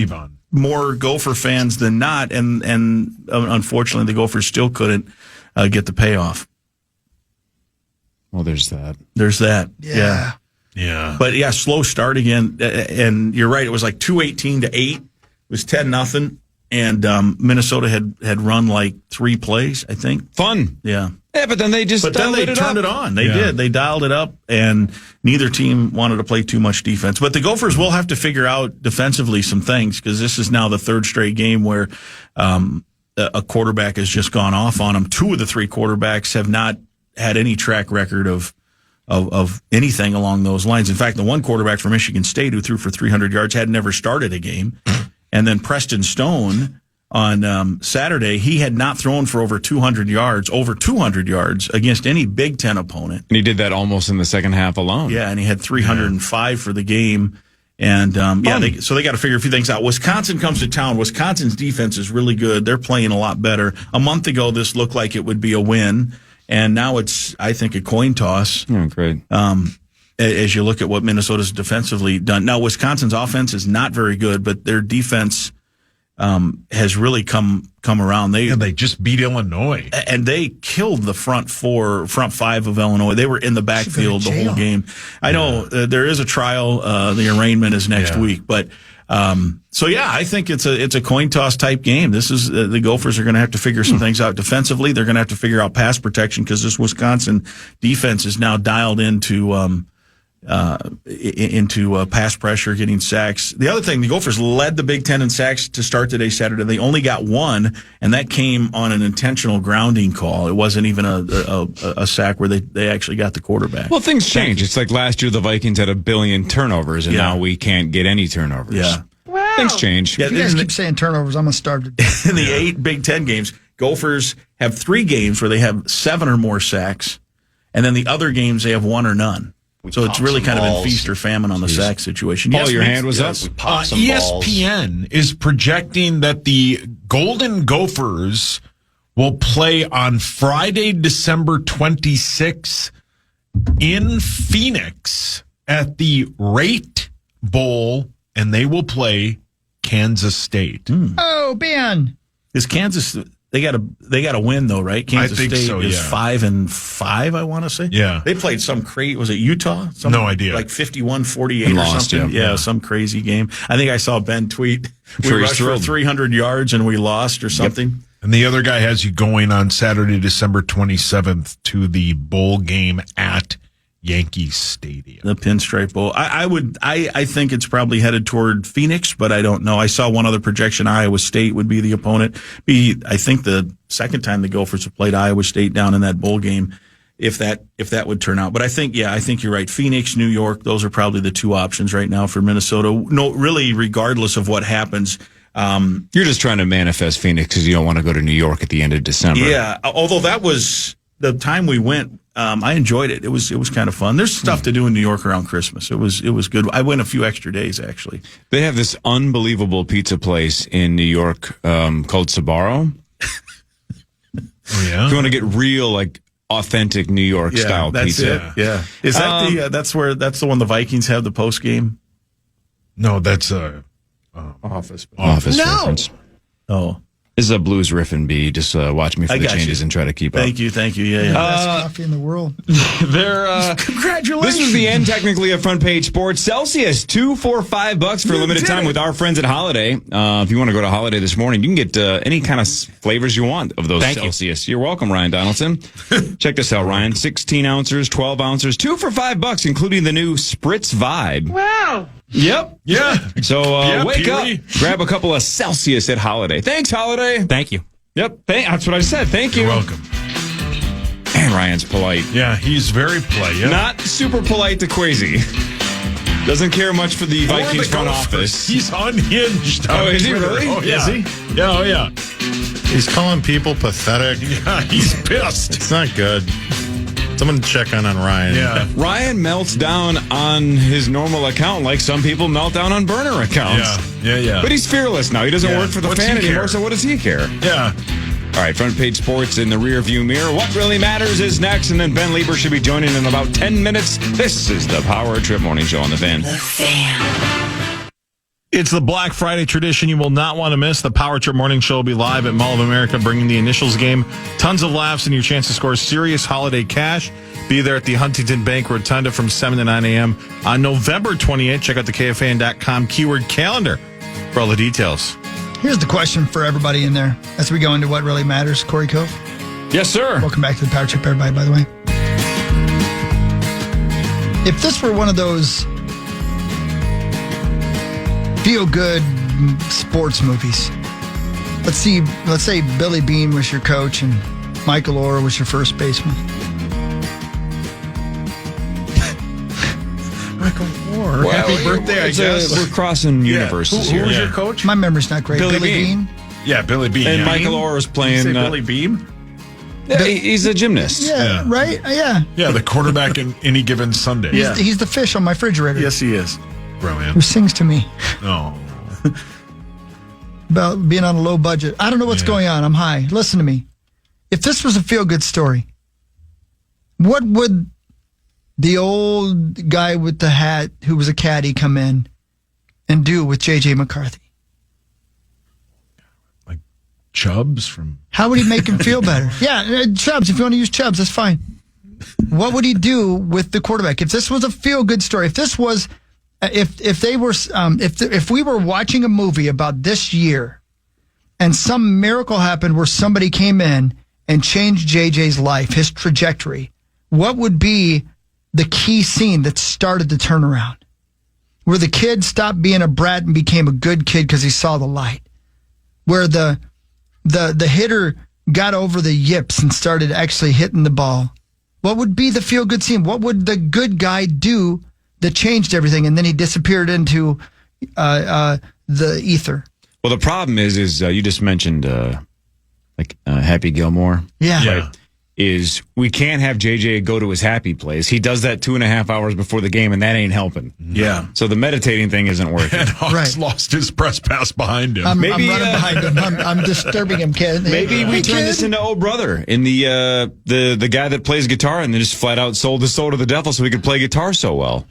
more Gopher fans than not, and unfortunately the Gophers still couldn't get the payoff. Well, there's that. Yeah. But slow start again, and you're right. It was like 2:18 to 8. It was 10-0. And Minnesota had run like 3 plays, I think. Fun. Yeah. Yeah, but then they turned it on. They did. They dialed it up, and neither team wanted to play too much defense. But the Gophers will have to figure out defensively some things, because this is now the 3rd straight game where a quarterback has just gone off on them. 2 of the 3 quarterbacks have not had any track record of anything along those lines. In fact, the one quarterback from Michigan State who threw for 300 yards had never started a game. And then Preston Stone on Saturday, he had not thrown for over 200 yards against any Big Ten opponent. And he did that almost in the second half alone. Yeah, and he had 305 for the game. And so they got to figure a few things out. Wisconsin comes to town. Wisconsin's defense is really good. They're playing a lot better. A month ago, this looked like it would be a win, and now it's, I think, a coin toss. Oh, great. As you look at what Minnesota's defensively done. Now, Wisconsin's offense is not very good, but their defense has really come around. They just beat Illinois. And they killed the front 5 of Illinois. They were in the backfield the whole game. I know there is a trial. The arraignment is next week. But I think it's a coin toss type game. This is the Gophers are going to have to figure some things out defensively. They're going to have to figure out pass protection, because this Wisconsin defense is now dialed into pass pressure, getting sacks. The other thing, the Gophers led the Big Ten in sacks to start today, Saturday. They only got 1, and that came on an intentional grounding call. It wasn't even a sack where they actually got the quarterback. Well, things change. It's like last year the Vikings had 1 billion turnovers, and now we can't get any turnovers. Yeah. Things change. If you guys keep saying turnovers, I'm going to start to in the 8 Big Ten games, Gophers have 3 games where they have 7 or more sacks, and then the other games they have 1 or none. So it's really kind of been feast or famine on the sack situation. Paul, your hand was up. ESPN is projecting that the Golden Gophers will play on Friday, December 26th in Phoenix at the Rate Bowl, and they will play Kansas State. Oh, Ben. Is Kansas... They got to win though, right? Kansas State is 5-5, I want to say. Yeah. They played some crazy, was it Utah? No idea. Like 51-48 or something. Yeah, some crazy game. I think I saw Ben tweet, we rushed for 300 yards and we lost or something. Yep. And the other guy has you going on Saturday, December 27th to the bowl game at Yankee Stadium. The Pinstripe Bowl. I think it's probably headed toward Phoenix, but I don't know. I saw one other projection. Iowa State would be the opponent. I think the second time the Gophers have played Iowa State down in that bowl game, if that would turn out. But I think you're right. Phoenix, New York, those are probably the 2 options right now for Minnesota. No, really, regardless of what happens, You're just trying to manifest Phoenix because you don't want to go to New York at the end of December. Yeah, although that was the time we went. I enjoyed it. It was kind of fun. There's stuff to do in New York around Christmas. It was good. I went a few extra days actually. They have this unbelievable pizza place in New York called Sbarro. Oh, yeah. If you want to get real, like authentic New York style that's pizza. It. Yeah, is that that's the one the Vikings have the post game? No, that's Office No. reference. Oh, This is a blues riff and B. Just watch me for the changes and try to keep up. Thank you. Yeah. Best coffee in the world. Congratulations. This was the end, technically, of Front Page Sports. Celsius, $2 for $5 for a limited time with our friends at Holiday. If you want to go to Holiday this morning, you can get any kind of flavors you want of those Celsius. You're welcome, Ryan Donaldson. Check this out, Ryan. 16 ounces, 12 ounces, $2 for $5, including the new Spritz Vibe. Wow. Yep. Yeah. So wake Peary. up, grab a couple of Celsius at Holiday. Thanks, Holiday. Thank you. Yep. That's what I said. Thank you. You're welcome. And Ryan's polite. Yeah, he's very polite. Yeah. Not super polite to Quasi. Doesn't care much for the Vikings front office. He's unhinged. On is he Twitter. really? Oh, yeah. Is he? Yeah, oh, yeah. He's calling people pathetic. Yeah, he's pissed. It's not good. Someone check on Ryan. Yeah. Ryan melts down on his normal account like some people melt down on burner accounts. Yeah. But he's fearless now. He doesn't work for the What's fan he anymore, care? so what does he care? Yeah. All right, Front Page Sports in the rear view mirror. What really matters is next, and then Ben Leber should be joining in about 10 minutes. This is the Power Trip Morning Show on the Fan. The Fan. It's the Black Friday tradition you will not want to miss. The Power Trip Morning Show will be live at Mall of America, bringing the initials game. Tons of laughs and your chance to score serious holiday cash. Be there at the Huntington Bank Rotunda from 7 to 9 a.m. on November 28th. Check out the KFAN.com keyword calendar for all the details. Here's the question for everybody in there as we go into what really matters. Corey Cove. Yes, sir. Welcome back to the Power Trip, everybody, by the way. If this were one of those feel-good sports movies, let's say Billy Beane was your coach and Michael Orr was your first baseman. Michael Orr. Well, Happy birthday, I guess. We're crossing universes Who here. was your coach? My memory's not great. Billy Beane. Yeah, Billy Beane. And yeah. Michael Orr was Did you playing. say Billy Beam? He's a gymnast. Yeah, right? Yeah. Yeah, the quarterback in any given Sunday. Yeah. He's the fish on my refrigerator Yes, he is. who Brilliant. sings to me Oh. about being on a low budget. I don't know what's going on. I'm high. Listen to me. If this was a feel-good story, what would the old guy with the hat who was a caddy come in and do with J.J. McCarthy? Like Chubbs from... How would he make him feel better? Yeah, Chubbs. If you want to use Chubbs, that's fine. What would he do with the quarterback? If this was a feel-good story, if this was, if we were watching a movie about this year and some miracle happened where somebody came in and changed JJ's life, his trajectory, what would be the key scene that started the turnaround? Where the kid stopped being a brat and became a good kid because he saw the light. Where the hitter got over the yips and started actually hitting the ball. What would be the feel-good scene? What would the good guy do that changed everything? And then he disappeared into the ether. Well, the problem is you just mentioned Happy Gilmore. Yeah. Yeah. Is we can't have JJ go to his happy place. He does that 2.5 hours before the game, and that ain't helping. Yeah. So the meditating thing isn't working. And Hawks Right. lost his press pass behind him. I'm Maybe, running behind him. I'm disturbing him, kid. Maybe we Hey, turn kid. this into Oh Brother in the guy that plays guitar and then just flat out sold his soul to the devil so he could play guitar so well.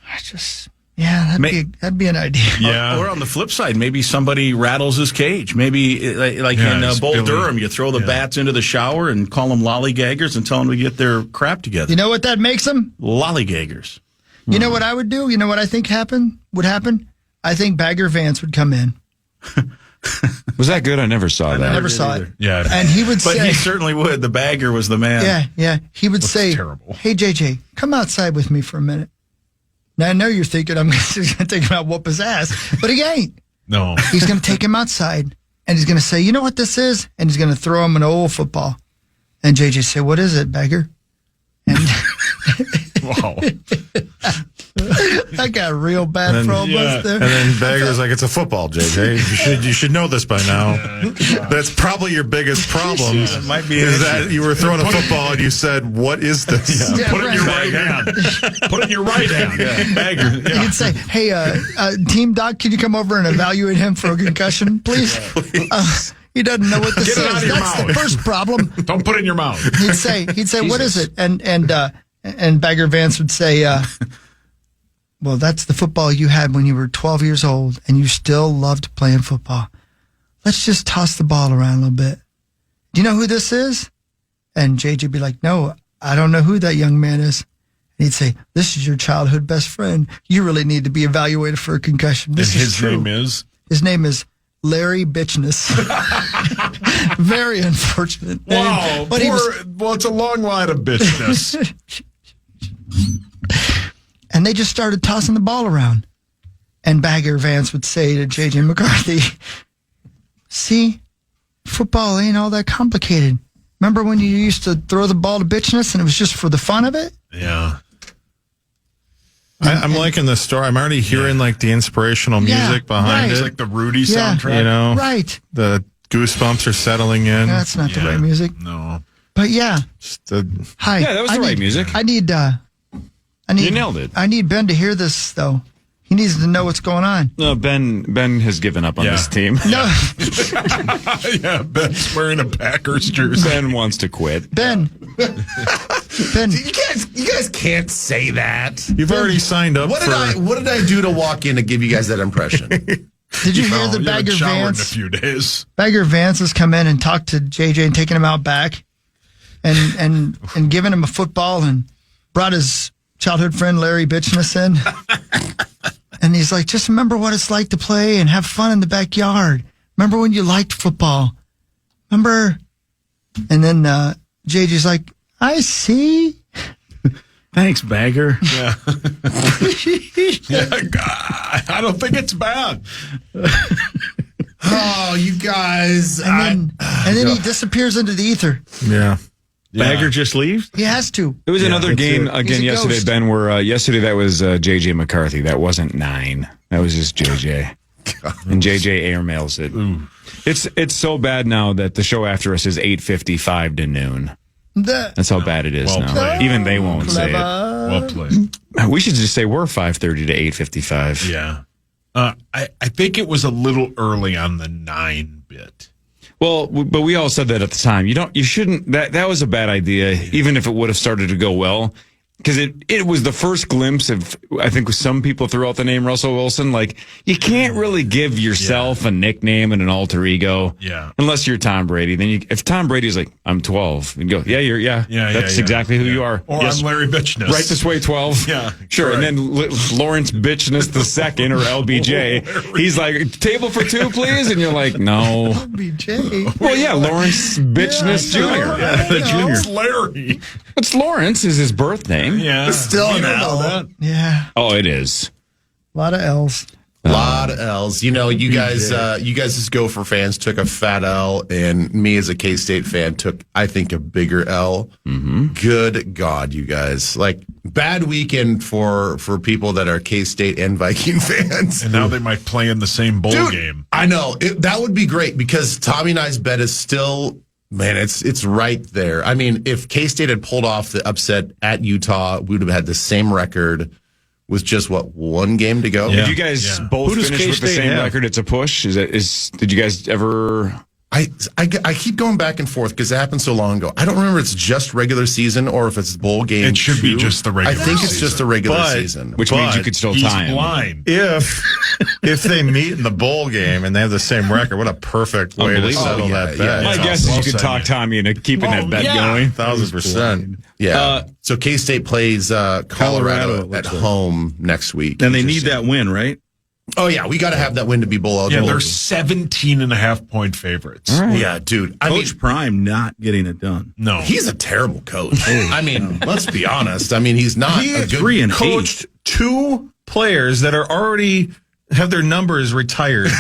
Yeah, that'd be an idea. Yeah. Or on the flip side, maybe somebody rattles his cage. Maybe like Yeah, in it's Bull Billy. Durham, you throw the bats into the shower and call them lollygaggers and tell them to get their crap together. You know what that makes him? Lollygaggers. You know what I would do? You know what I think would happen? I think Bagger Vance would come in. Was that good? I never saw that. I never saw it. Yeah. And he would But say, he certainly would. The bagger was the man. yeah. He would say, terrible. "Hey, JJ, come outside with me for a minute." Now, I know you're thinking I'm just going to take him out, whoop his ass, but he ain't. No. He's going to take him outside, and he's going to say, "You know what this is?" And he's going to throw him an old football. And JJ say, "What is it, Bagger?" And Wow. That got real bad for all of us there. And then Bagger's like, it's a football, JJ. You should know this by now. That's probably your biggest problem. Might be is that you were throwing a football and you said, "What is this?" Yeah, Put it in your right hand. Put it in your right hand. Bagger. You could say, hey, Team Doc, can you come over and evaluate him for a concussion, please? He doesn't know what this is. Get it out of your That's mouth. the first problem. Don't put it in your mouth. He'd say, what is it? And Bagger Vance would say, well, that's the football you had when you were 12 years old and you still loved playing football. Let's just toss the ball around a little bit. Do you know who this is? And JJ'd be like, no, I don't know who that young man is. And he'd say, this is your childhood best friend. You really need to be evaluated for a concussion. And This is his true. name is? His name is Larry Bitchness. Very unfortunate name. Wow. But he was, Well, it's a long line of bitchness. and they just started tossing the ball around. And Bagger Vance would say to J.J. McCarthy, see, football ain't all that complicated. Remember when you used to throw the ball to Bitchness and it was just for the fun of it? Yeah. I'm liking the story. I'm already hearing like the inspirational music behind It's it. like the Rudy soundtrack. You know, Right. the goosebumps are settling in. No, that's not the right music. No. But yeah. Just the- Hi. Yeah, that was the right music. I need You nailed it. I need Ben to hear this though. He needs to know what's going on. No, Ben has given up on this team. No. Yeah, Ben's wearing a Packers jersey. Ben wants to quit. Ben. Ben. You guys can't say that. You've already signed up What for. did I do to walk in to give you guys that impression? Did you hear the You haven't Bagger showered in a Vance? few days. Bagger Vance has come in and talked to JJ and taken him out back and given him a football and brought his childhood friend Larry Bitchness in. And he's like, just remember what it's like to play and have fun in the backyard. Remember when you liked football? Remember? And then JJ's like, I see. Thanks, Bagger. Yeah. I don't think it's bad. Oh, you guys. And then he disappears into the ether. Yeah. Bagger just leaves? He has to. It was another game He's again a yesterday, ghost. Ben, where yesterday that was J.J. McCarthy. That wasn't 9. That was just J.J. And J.J. airmails it. It's so bad now that the show after us is 8:55 to noon. That's how bad it is Well now. played. Even they won't say it. Well played. We should just say we're 5:30 to 8:55. Yeah. I think it was a little early on the 9 bit. Well, but we all said that at the time. You shouldn't. That was a bad idea, even if it would have started to go well, because it was the first glimpse of, I think, some people threw out the name Russell Wilson. Like, you can't really give yourself a nickname and an alter ego, unless you're Tom Brady. Then if Tom Brady's like, I'm 12, and go, that's exactly who you are. Or I'm Larry Bitchness. Right this way, 12. Yeah, sure. correct. And then Lawrence Bitchness the second, or LBJ. He's like, table for 2, please, and you're like, no. LBJ. Well, yeah, Lawrence Bitchness Jr. The Jr. It's Larry. It's Lawrence is his birth name. Yeah. It's still You an don't know L. that. Yeah. Oh, it is. A lot of L's. A lot of L's. You know, you guys as Gopher fans took a fat L, and me as a K-State fan took, I think, a bigger L. Mm-hmm. Good God, you guys. Like, bad weekend for people that are K-State and Viking fans. And now they might play in the same bowl game. I know. That would be great, because Tommy and I's bet is still, man, it's right there. I mean, if K-State had pulled off the upset at Utah, we would have had the same record with just, one game to go? Did you guys both finish with the same record? It's a push. Did you guys ever? I keep going back and forth because it happened so long ago. I don't remember if it's just regular season or if it's bowl game. It should be just the regular I think it's season. just a regular season. Which means you could still tie him. Blind. If they meet in the bowl game and they have the same record, what a perfect way to settle that bet. My guess is you could talk Tommy into keeping that bet going. 1,000%. Yeah. So K-State plays Colorado at home next week. And they need that win, right? Oh, yeah. We got to have that win to be bowl Yeah, eligible. they're 17.5-point favorites. All right. Yeah, dude. Coach Prime not getting it done. No. He's a terrible coach. I mean, let's be honest. I mean, he's not He a good 3-8. coached 2 players that are already have their numbers retired.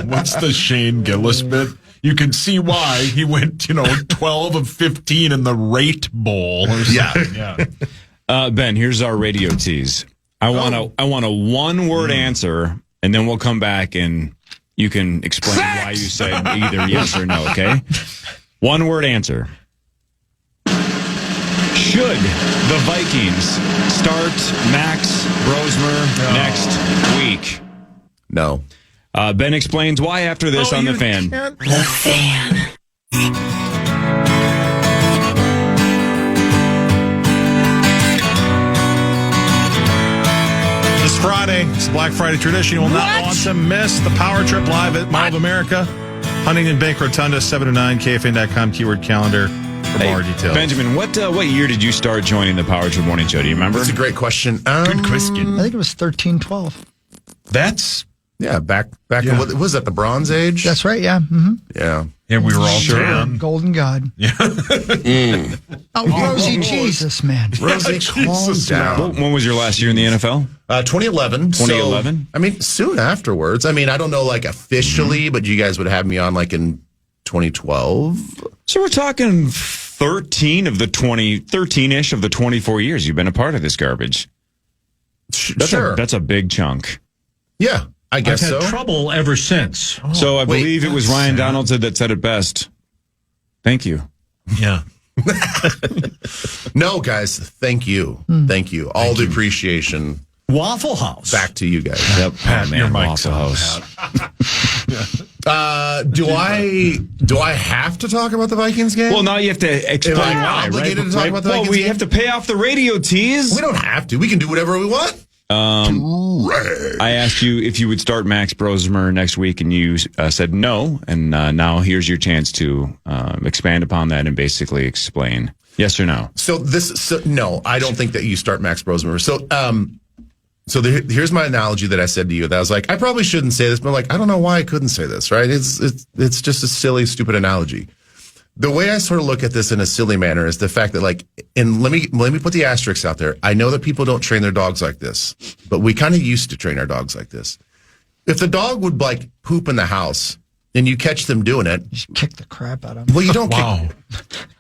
What's the Shane Gillis bit? You can see why he went, 12 of 15 in the Rate Bowl. Or something. Yeah. Ben, here's our radio tease. I want a one-word answer, and then we'll come back and you can explain why you say either yes or no, okay? One-word answer. Should the Vikings start Max Brosmer next week? No. Ben explains why after this on The Fan. The Fan. This Friday, it's Black Friday tradition. You will not want to miss the Power Trip live at Mall of America. Huntington Bank Rotunda, 7 to 9, KFAN.com, keyword calendar for more details. Benjamin, what year did you start joining the Power Trip Morning Show? Do you remember? That's a great question. Good question. I think it was 13, 12. That's back in what was that, the Bronze Age? That's right, yeah. Mm-hmm. Yeah. Yeah, we were all tan. Golden God. Yeah. Oh, Rosie, Jesus, man. Rosie, calm down. When was your last year in the NFL? 2011. 2011? So, I mean, soon afterwards. I mean, I don't know, like, officially, but you guys would have me on, like, in 2012. So we're talking 13-ish of the 24 years you've been a part of this garbage. Sure. That's a big chunk. Yeah, I guess I've had so. trouble ever since. So I believe it was Ryan Donaldson that said it best. Thank you. Yeah. No, guys, thank you. Thank you. All the appreciation. Waffle House. Back to you guys. Yep. Pat, your mic's Waffle on, House. Do I have to talk about the Vikings game? Well, now you have to explain Am I why, obligated right? to talk about the well, Vikings we game? have to pay off the radio tease. We don't have to. We can do whatever we want. I asked you if you would start Max Brosmer next week, and you said no. And now here's your chance to expand upon that and basically explain yes or no. No, I don't think that you start Max Brosmer. Here's my analogy that I said to you. That I was like, I probably shouldn't say this, but like, I don't know why I couldn't say this. Right? It's just a silly, stupid analogy. The way I sort of look at this in a silly manner is the fact that, like, and let me put the asterisks out there. I know that people don't train their dogs like this, but we kind of used to train our dogs like this. If the dog would, like, poop in the house and you catch them doing it, Just kick the crap out of him. well, you don't Wow.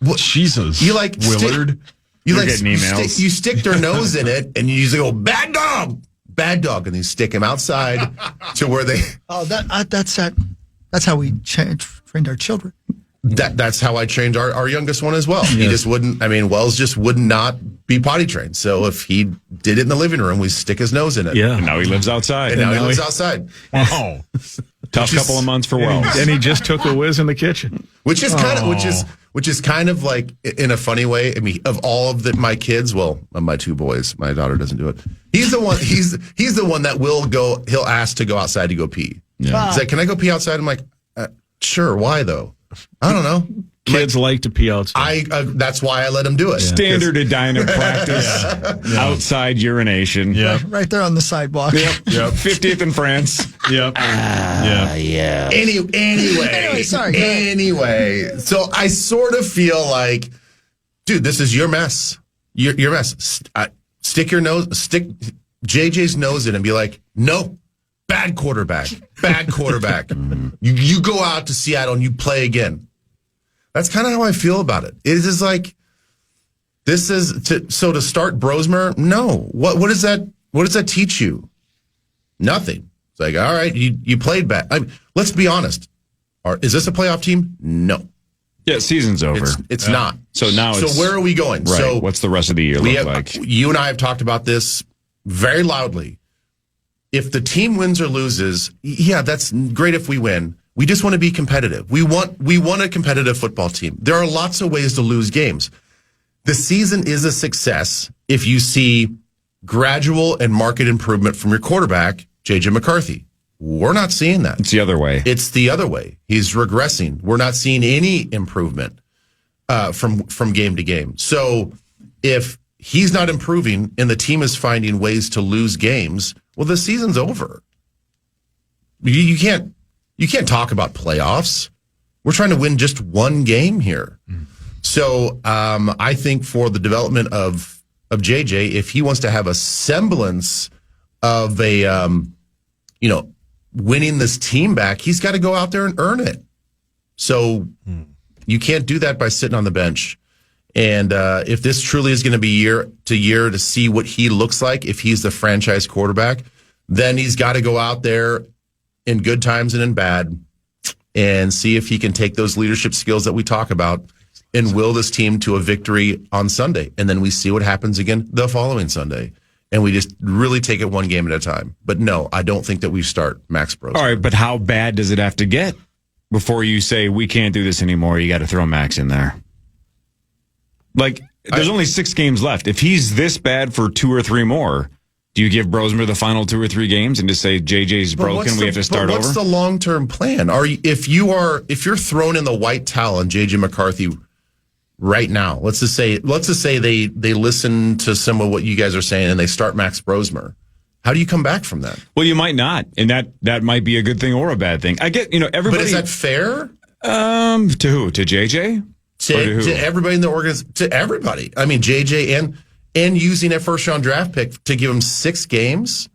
Well, Jesus. you like Willard. You're getting emails. You stick their nose in it and you usually go, bad dog, and you stick him outside to where they. Oh, that's how we trained our children. That's how I trained our youngest one as well. He just wouldn't. I mean, Wells just would not be potty trained. So if he did it in the living room, we stick his nose in it. Yeah. And now he lives outside. And now he lives outside. Wow. Tough couple of months for Wells. And he just took a whiz in the kitchen. Which is kind of like, in a funny way. I mean, of all of my kids, well, of my two boys, my daughter doesn't do it. He's the one. He's the one that will go. He'll ask to go outside to go pee. Yeah. He's like, "Can I go pee outside?" I'm like, "Sure." Why though? I don't know. Kids like to pee outside. That's why I let him do it. Standard Edina practice. Outside urination. Yeah. Right there on the sidewalk. Yep. 50th in France. Yep. Yeah. Anyway, sorry. Anyway, so I sort of feel like, dude, this is your mess. Your mess. Stick JJ's nose in and be like, no, bad quarterback. You go out to Seattle and you play again. That's kind of how I feel about it. It is like, to start Brosmer. No, what does that teach you? Nothing. It's like, all right, you played bad. Let's be honest. Is this a playoff team? No. Yeah, season's over. It's not. So now So where are we going? Right. So what's the rest of the year look like? You and I have talked about this very loudly. If the team wins or loses, yeah, that's great if we win. We just want to be competitive. We want a competitive football team. There are lots of ways to lose games. The season is a success if you see gradual and market improvement from your quarterback, J.J. McCarthy. We're not seeing that. It's the other way. It's the other way. He's regressing. We're not seeing any improvement from game to game. So if he's not improving and the team is finding ways to lose games, well, the season's over. You can't talk about playoffs. We're trying to win just one game here. So I think for the development of JJ, if he wants to have a semblance of a winning this team back, he's got to go out there and earn it. So you can't do that by sitting on the bench And if this truly is going to be year to year to see what he looks like, if he's the franchise quarterback, then he's got to go out there in good times and in bad and see if he can take those leadership skills that we talk about and will this team to a victory on Sunday. And then we see what happens again the following Sunday. And we just really take it one game at a time. But no, I don't think that we start Max Brosmer. All right, but how bad does it have to get before you say we can't do this anymore? You got to throw Max in there. Like, there's only 6 games left. If he's this bad for 2 or 3 more, do you give Brosmer the final 2 or 3 games and just say JJ's broken, we have to start over? What's the long-term plan? If you're throwing in the white towel on JJ McCarthy right now, let's just say they listen to some of what you guys are saying and they start Max Brosmer. How do you come back from that? Well, you might not, and that might be a good thing or a bad thing. I get, everybody. But is that fair? To who? To JJ? To everybody in the organization? To everybody. I mean, JJ and using a first-round draft pick to give him 6 games.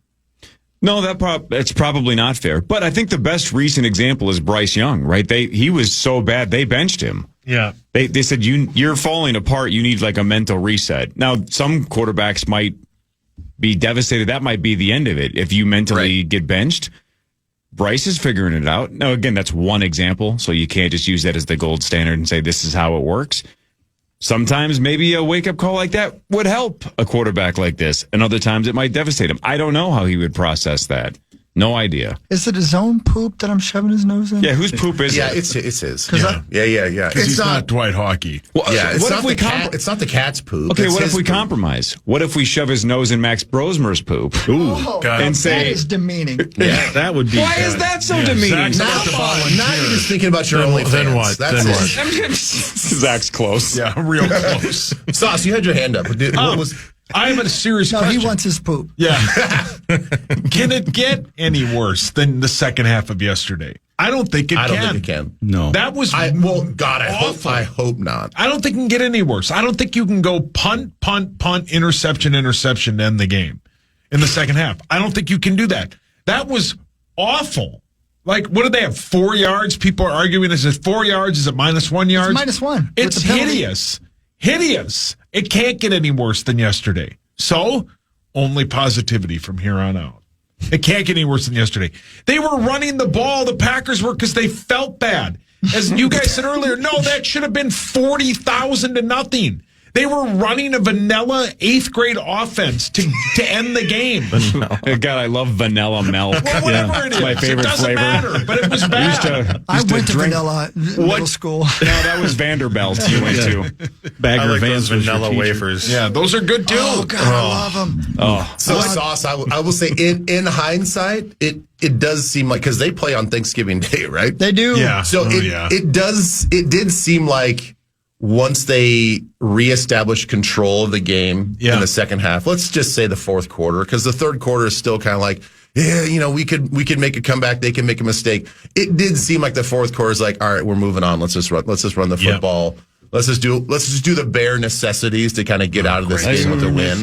No, that's probably not fair. But I think the best recent example is Bryce Young, right? He was so bad they benched him. Yeah. They said you're falling apart. You need like a mental reset. Now, some quarterbacks might be devastated. That might be the end of it if you mentally get benched. Bryce is figuring it out. Now, again, that's one example, so you can't just use that as the gold standard and say this is how it works. Sometimes maybe a wake-up call like that would help a quarterback like this, and other times it might devastate him. I don't know how he would process that. No idea. Is it his own poop that I'm shoving his nose in? Yeah, whose poop is it? Yeah, it's his. Yeah. Yeah. Because he's not Dwight Hockey. Well, yeah, it's not the cat's poop. Okay, it's what if we poop. compromise? What if we shove his nose in Max Brosmer's poop? God. And say that is demeaning. Yeah, that would be. Why is that so demeaning? Now you're just thinking about your only fans. Then what? That's Then it. what? Zach's close. Yeah, real close. Sauce, you had your hand up. What was? I have a serious No, question. he wants his poop. Yeah. Can it get any worse than the second half of yesterday? I don't think it can. I don't think it can. No. That was I hope not. I don't think it can get any worse. I don't think you can go punt, interception to end the game in the second half. I don't think you can do that. That was awful. Like, what did they have? 4 yards? People are arguing, is it 4 yards? Is it -1 yards? It's -1. It's hideous. Hideous. It can't get any worse than yesterday. So, only positivity from here on out. It can't get any worse than yesterday. They were running the ball, the Packers were, because they felt bad. As you guys said earlier, no, that should have been 40,000 to nothing. They were running a vanilla 8th grade offense to end the game. God, I love vanilla milk. Well, whatever it is. My favorite it doesn't flavor. matter, but it was bad. I went to vanilla middle school. No, that was Vanderbilt you went to. Bagger I like Vans those was your vanilla teacher. wafers. Yeah, those are good too. Oh, God, I love them. Oh, So, Sauce, I will say, in hindsight, it does seem like, because they play on Thanksgiving Day, right? They do. Yeah. So it did seem like once they reestablished control of the game in the second half, let's just say the fourth quarter, because the third quarter is still kind of like, we could make a comeback. They can make a mistake. It did seem like the fourth quarter is like, all right, we're moving on. Let's just run the football. Let's just do the bare necessities to kind of get out of this game with a win.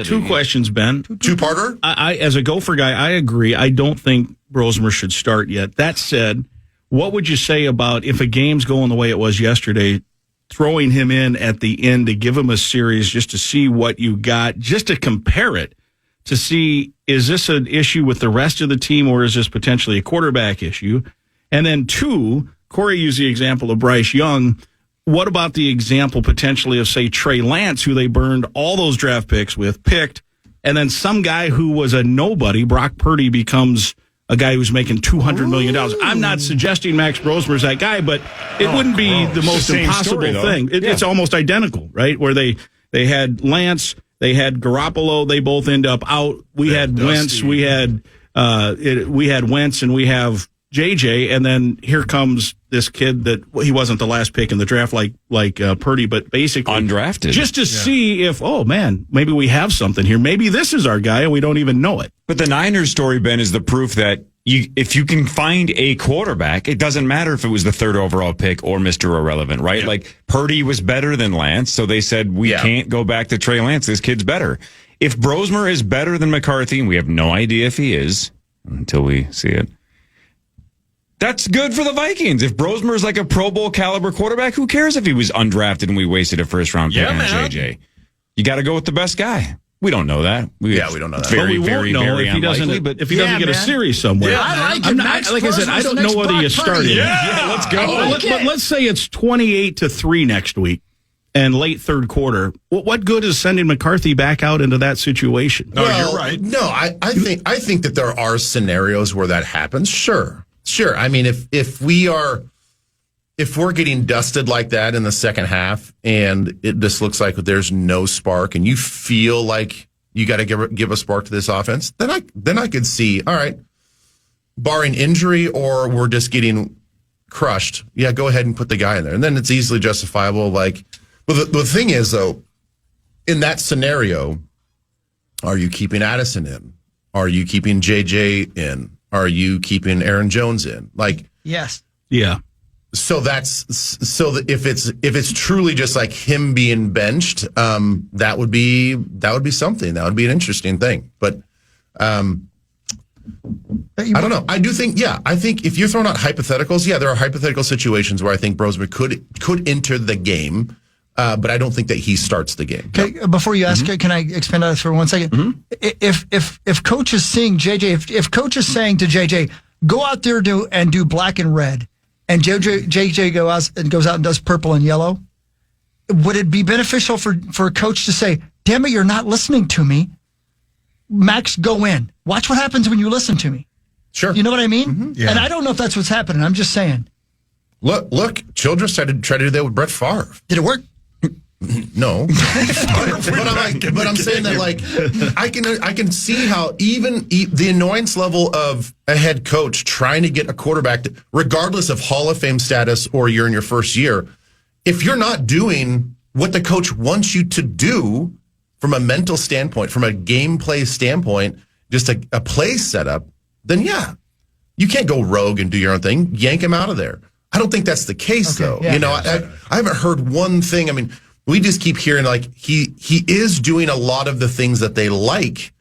Two questions, Ben. Two-parter? I as a Gopher guy, I agree. I don't think Brosmer should start yet. That said, what would you say about if a game's going the way it was yesterday, throwing him in at the end to give him a series just to see what you got, just to compare it, to see, is this an issue with the rest of the team or is this potentially a quarterback issue? And then 2, Corey used the example of Bryce Young. What about the example potentially of, say, Trey Lance, who they burned all those draft picks with, picked, and then some guy who was a nobody, Brock Purdy, becomes a guy who's making $200 million. I'm not suggesting Max Brosmer is that guy, but it wouldn't be the most impossible thing. It's almost identical, right? Where they had Lance, they had Garoppolo, they both end up out. We had Wentz, we had Wentz, and we have JJ, and then here comes this kid that he wasn't the last pick in the draft like Purdy, but basically undrafted, just to see if, oh man, maybe we have something here. Maybe this is our guy and we don't even know it. But the Niners story, Ben, is the proof that if you can find a quarterback, it doesn't matter if it was the 3rd overall pick or Mr. Irrelevant, right? Yeah. Like Purdy was better than Lance, so they said we can't go back to Trey Lance. This kid's better. If Brosmer is better than McCarthy, and we have no idea if he is until we see it, That's good for the Vikings. If Brosmer's like a Pro Bowl caliber quarterback, who cares if he was undrafted and we wasted a first round pick on JJ? You got to go with the best guy. We don't know that. We don't know that. But we won't know if he doesn't get a series somewhere. Yeah, I like it. Like I said, I don't know whether you started. Yeah, let's go. But let's say it's 28-3 next week and late third quarter. What good is sending McCarthy back out into that situation? No, you're right. No, I think that there are scenarios where that happens. Sure. I mean, if we're getting dusted like that in the second half, and it just looks like there's no spark, and you feel like you got to give a spark to this offense, then I could see, all right, barring injury or we're just getting crushed, yeah, go ahead and put the guy in there, and then it's easily justifiable. Like, well, the thing is though, in that scenario, are you keeping Addison in? Are you keeping JJ in? Are you keeping Aaron Jones in? Like, yes, yeah. So if it's truly just like him being benched, that would be something. That would be an interesting thing. But I don't know. I think if you're throwing out hypotheticals, there are hypothetical situations where I think Brosmer could enter the game, but I don't think that he starts the game. Okay, no. Before you ask, can I expand on this for 1 second? Mm-hmm. If coach is seeing JJ, if coach is saying to JJ, go out there and do black and red, and JJ goes out and does purple and yellow, would it be beneficial for a coach to say, damn it, you're not listening to me. Max, go in. Watch what happens when you listen to me. Sure. You know what I mean? Mm-hmm. Yeah. And I don't know if that's what's happening. I'm just saying. Look, Childress tried to do that with Brett Favre. Did it work? No. but I'm saying that, like, I can see how even the annoyance level of a head coach trying to get a quarterback, regardless of Hall of Fame status or you're in your first year, if you're not doing what the coach wants you to do from a mental standpoint, from a gameplay standpoint, just a play setup, then you can't go rogue and do your own thing. Yank him out of there. I don't think that's the case, though. Yeah. I haven't heard one thing. I mean, we just keep hearing like he is doing a lot of the things that they like,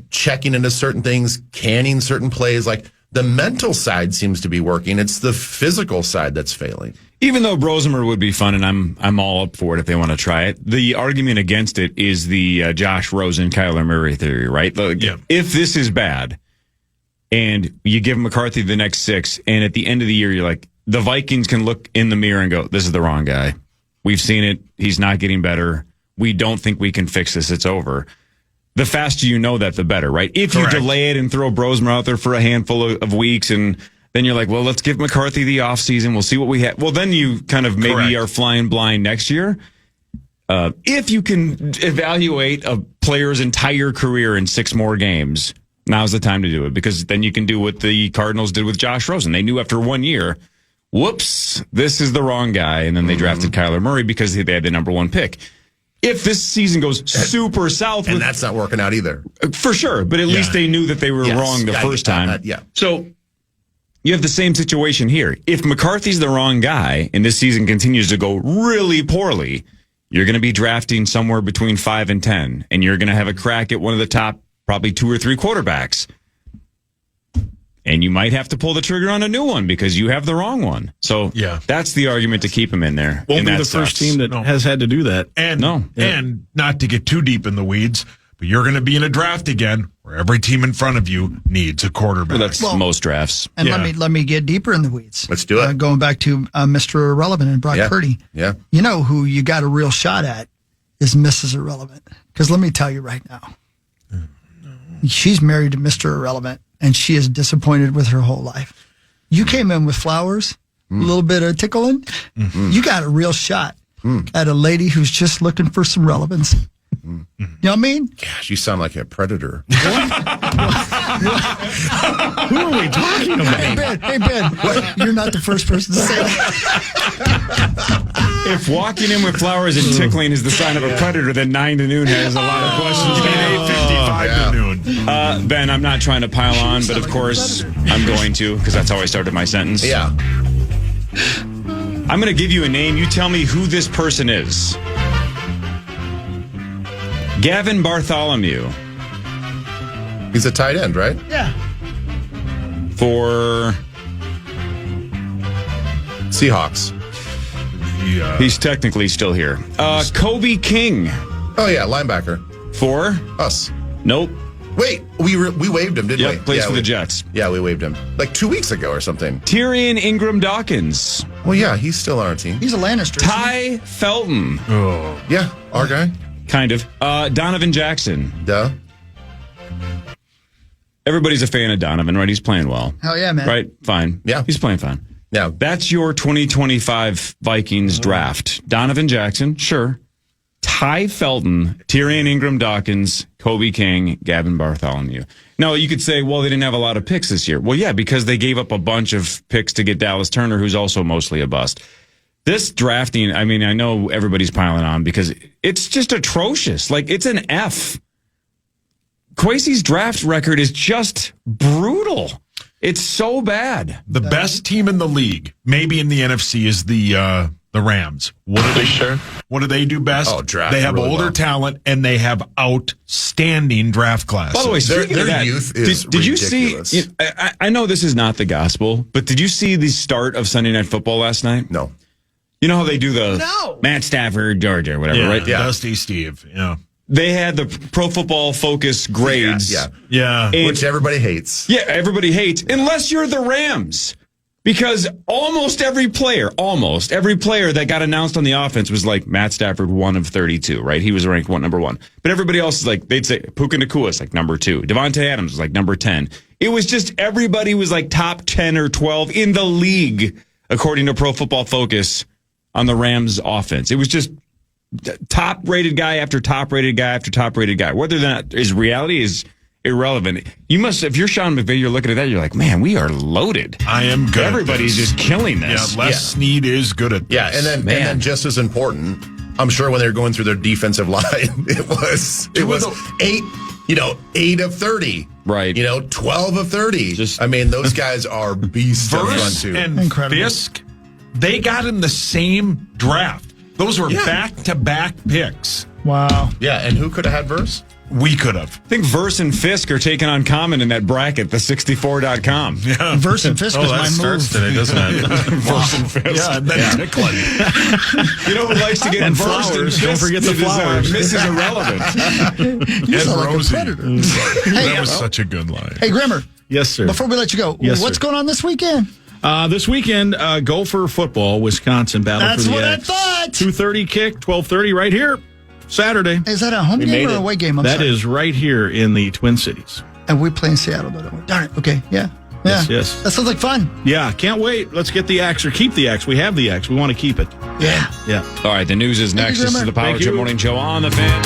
checking into certain things, canning certain plays. Like, the mental side seems to be working. It's the physical side that's failing. Even though Brosmer would be fun, and I'm all up for it if they want to try it, the argument against it is the Josh Rosen, Kyler Murray theory, right? If this is bad, and you give McCarthy the next 6, and at the end of the year, you're like, the Vikings can look in the mirror and go, this is the wrong guy. We've seen it. He's not getting better. We don't think we can fix this. It's over. The faster you know that, the better, right? If you delay it and throw Brosmer out there for a handful of weeks, and then you're like, well, let's give McCarthy the offseason. We'll see what we have. Well, then you kind of maybe are flying blind next year. If you can evaluate a player's entire career in 6 more games, now's the time to do it, because then you can do what the Cardinals did with Josh Rosen. They knew after 1 year, whoops, this is the wrong guy. And then they drafted Kyler Murray because they had the number 1 pick. If this season goes super south, and that's not working out either, for sure. But at least they knew that they were wrong the first time. So you have the same situation here. If McCarthy's the wrong guy and this season continues to go really poorly, you're going to be drafting somewhere between 5 and 10, and you're going to have a crack at one of the top probably 2 or 3 quarterbacks. And you might have to pull the trigger on a new one because you have the wrong one. So that's the argument to keep him in there. Won't be the first team that has had to do that. And and not to get too deep in the weeds, but you're going to be in a draft again where every team in front of you needs a quarterback. Well, that's most drafts. And let me get deeper in the weeds. Let's do it. Going back to Mr. Irrelevant and Brock Purdy. Yeah. You know who you got a real shot at is Mrs. Irrelevant. Because let me tell you right now, she's married to Mr. Irrelevant, and she is disappointed with her whole life. You came in with flowers, a little bit of tickling. You got a real shot at a lady who's just looking for some relevance. You know what I mean? Gosh, you sound like a predator. Who are we talking about? Hey, Ben, you're not the first person to say that. If walking in with flowers and tickling is the sign of a predator, then 9 to noon has a lot of questions. 8:55 to noon. Ben, I'm not trying to pile on, but of course I'm going to, because that's how I started my sentence. Yeah. I'm going to give you a name. You tell me who this person is. Gavin Bartholomew. He's a tight end, right? Yeah. For Seahawks. He's technically still here. Kobe King. Oh, yeah, linebacker. For? Us. Nope. Wait, we waived him, didn't we? Yep, plays for the Jets. Yeah, we waived him. Like 2 weeks ago or something. Tyrion Ingram Dawkins. Well, yeah, he's still on our team. He's a Lannister. Ty Felton. Oh. Yeah, our guy. Kind of. Donovan Jackson. Duh. Everybody's a fan of Donovan, right? He's playing well. Hell yeah, man. Right? Fine. Yeah. He's playing fine. Yeah. That's your 2025 Vikings draft. Donovan Jackson, sure. Ty Felton, Tyrion Ingram Dawkins, Kobe King, Gavin Bartholomew. Now, you could say, well, they didn't have a lot of picks this year. Well, yeah, because they gave up a bunch of picks to get Dallas Turner, who's also mostly a bust. This drafting, I mean, I know everybody's piling on because it's just atrocious. Like, it's an F. Kwesi's draft record is just brutal. It's so bad. The best team in the league, maybe in the NFC, is the Rams. What do they What do they do best? Oh, draft They have really older well. talent and they have outstanding draft classes. By the way, speaking Their of that, youth is did you ridiculous. see? I know this is not the gospel, but did you see the start of Sunday Night Football last night? No. You know how they do the Matt Stafford, Georgia, or whatever, right? Yeah, Dusty Steve. Yeah. They had the Pro Football Focus grades. Yeah. And- Which everybody hates. Yeah, everybody hates, unless you're the Rams. Because almost every player that got announced on the offense was like Matt Stafford, 1 of 32, right? He was ranked number 1. But everybody else is like, they'd say Puka Nakua's like number 2. Devontae Adams was like number 10. It was just everybody was like top 10 or 12 in the league, according to Pro Football Focus, on the Rams offense. It was just top rated guy after top rated guy after top rated guy. Whether that is reality is irrelevant. You must, if you're Sean McVay, you're looking at that, you're like, man, we are loaded. I am good. Everybody's just killing this. Yeah, Les Snead is good at this. Yeah, and then just as important, I'm sure when they were going through their defensive line, it was 8 of 30. Right. 12 of 30. I mean, those guys are beasts up front Verse too. and Fisk, they got in the same draft. Those were back-to-back picks. Wow. Yeah, and who could have had Verse? We could have. I think Verse and Fisk are taking on Common in that bracket, the 64.com. Yeah. Verse and Fisk was that my starts move. today, doesn't it? Verse and Fisk. Yeah, and then Tickling. You know who likes to get And versed in flowers. Don't Fisk forget the that is, flowers. Mrs. Irrelevant. You sound like a Rosie. predator. That was such a good line. Hey, Grimmer, Yes, sir. before we let you go, Yes, what's sir. going on this weekend? This weekend, Gopher football, Wisconsin battle That's for the what I X. thought. 2:30 kick, 12:30 right here, Saturday. Is that a home game or a away game? That is right here in the Twin Cities. And we play in Seattle, though, don't we? Darn it. Okay. Yeah. Yeah. Yes. That sounds like fun. Yeah, can't wait. Let's get the X or keep the X. We have the X. We want to keep it. Yeah. Yeah. All right, the news is next. you, This is Grimmer. the Power Thank Trip you. Morning Show on the Fan.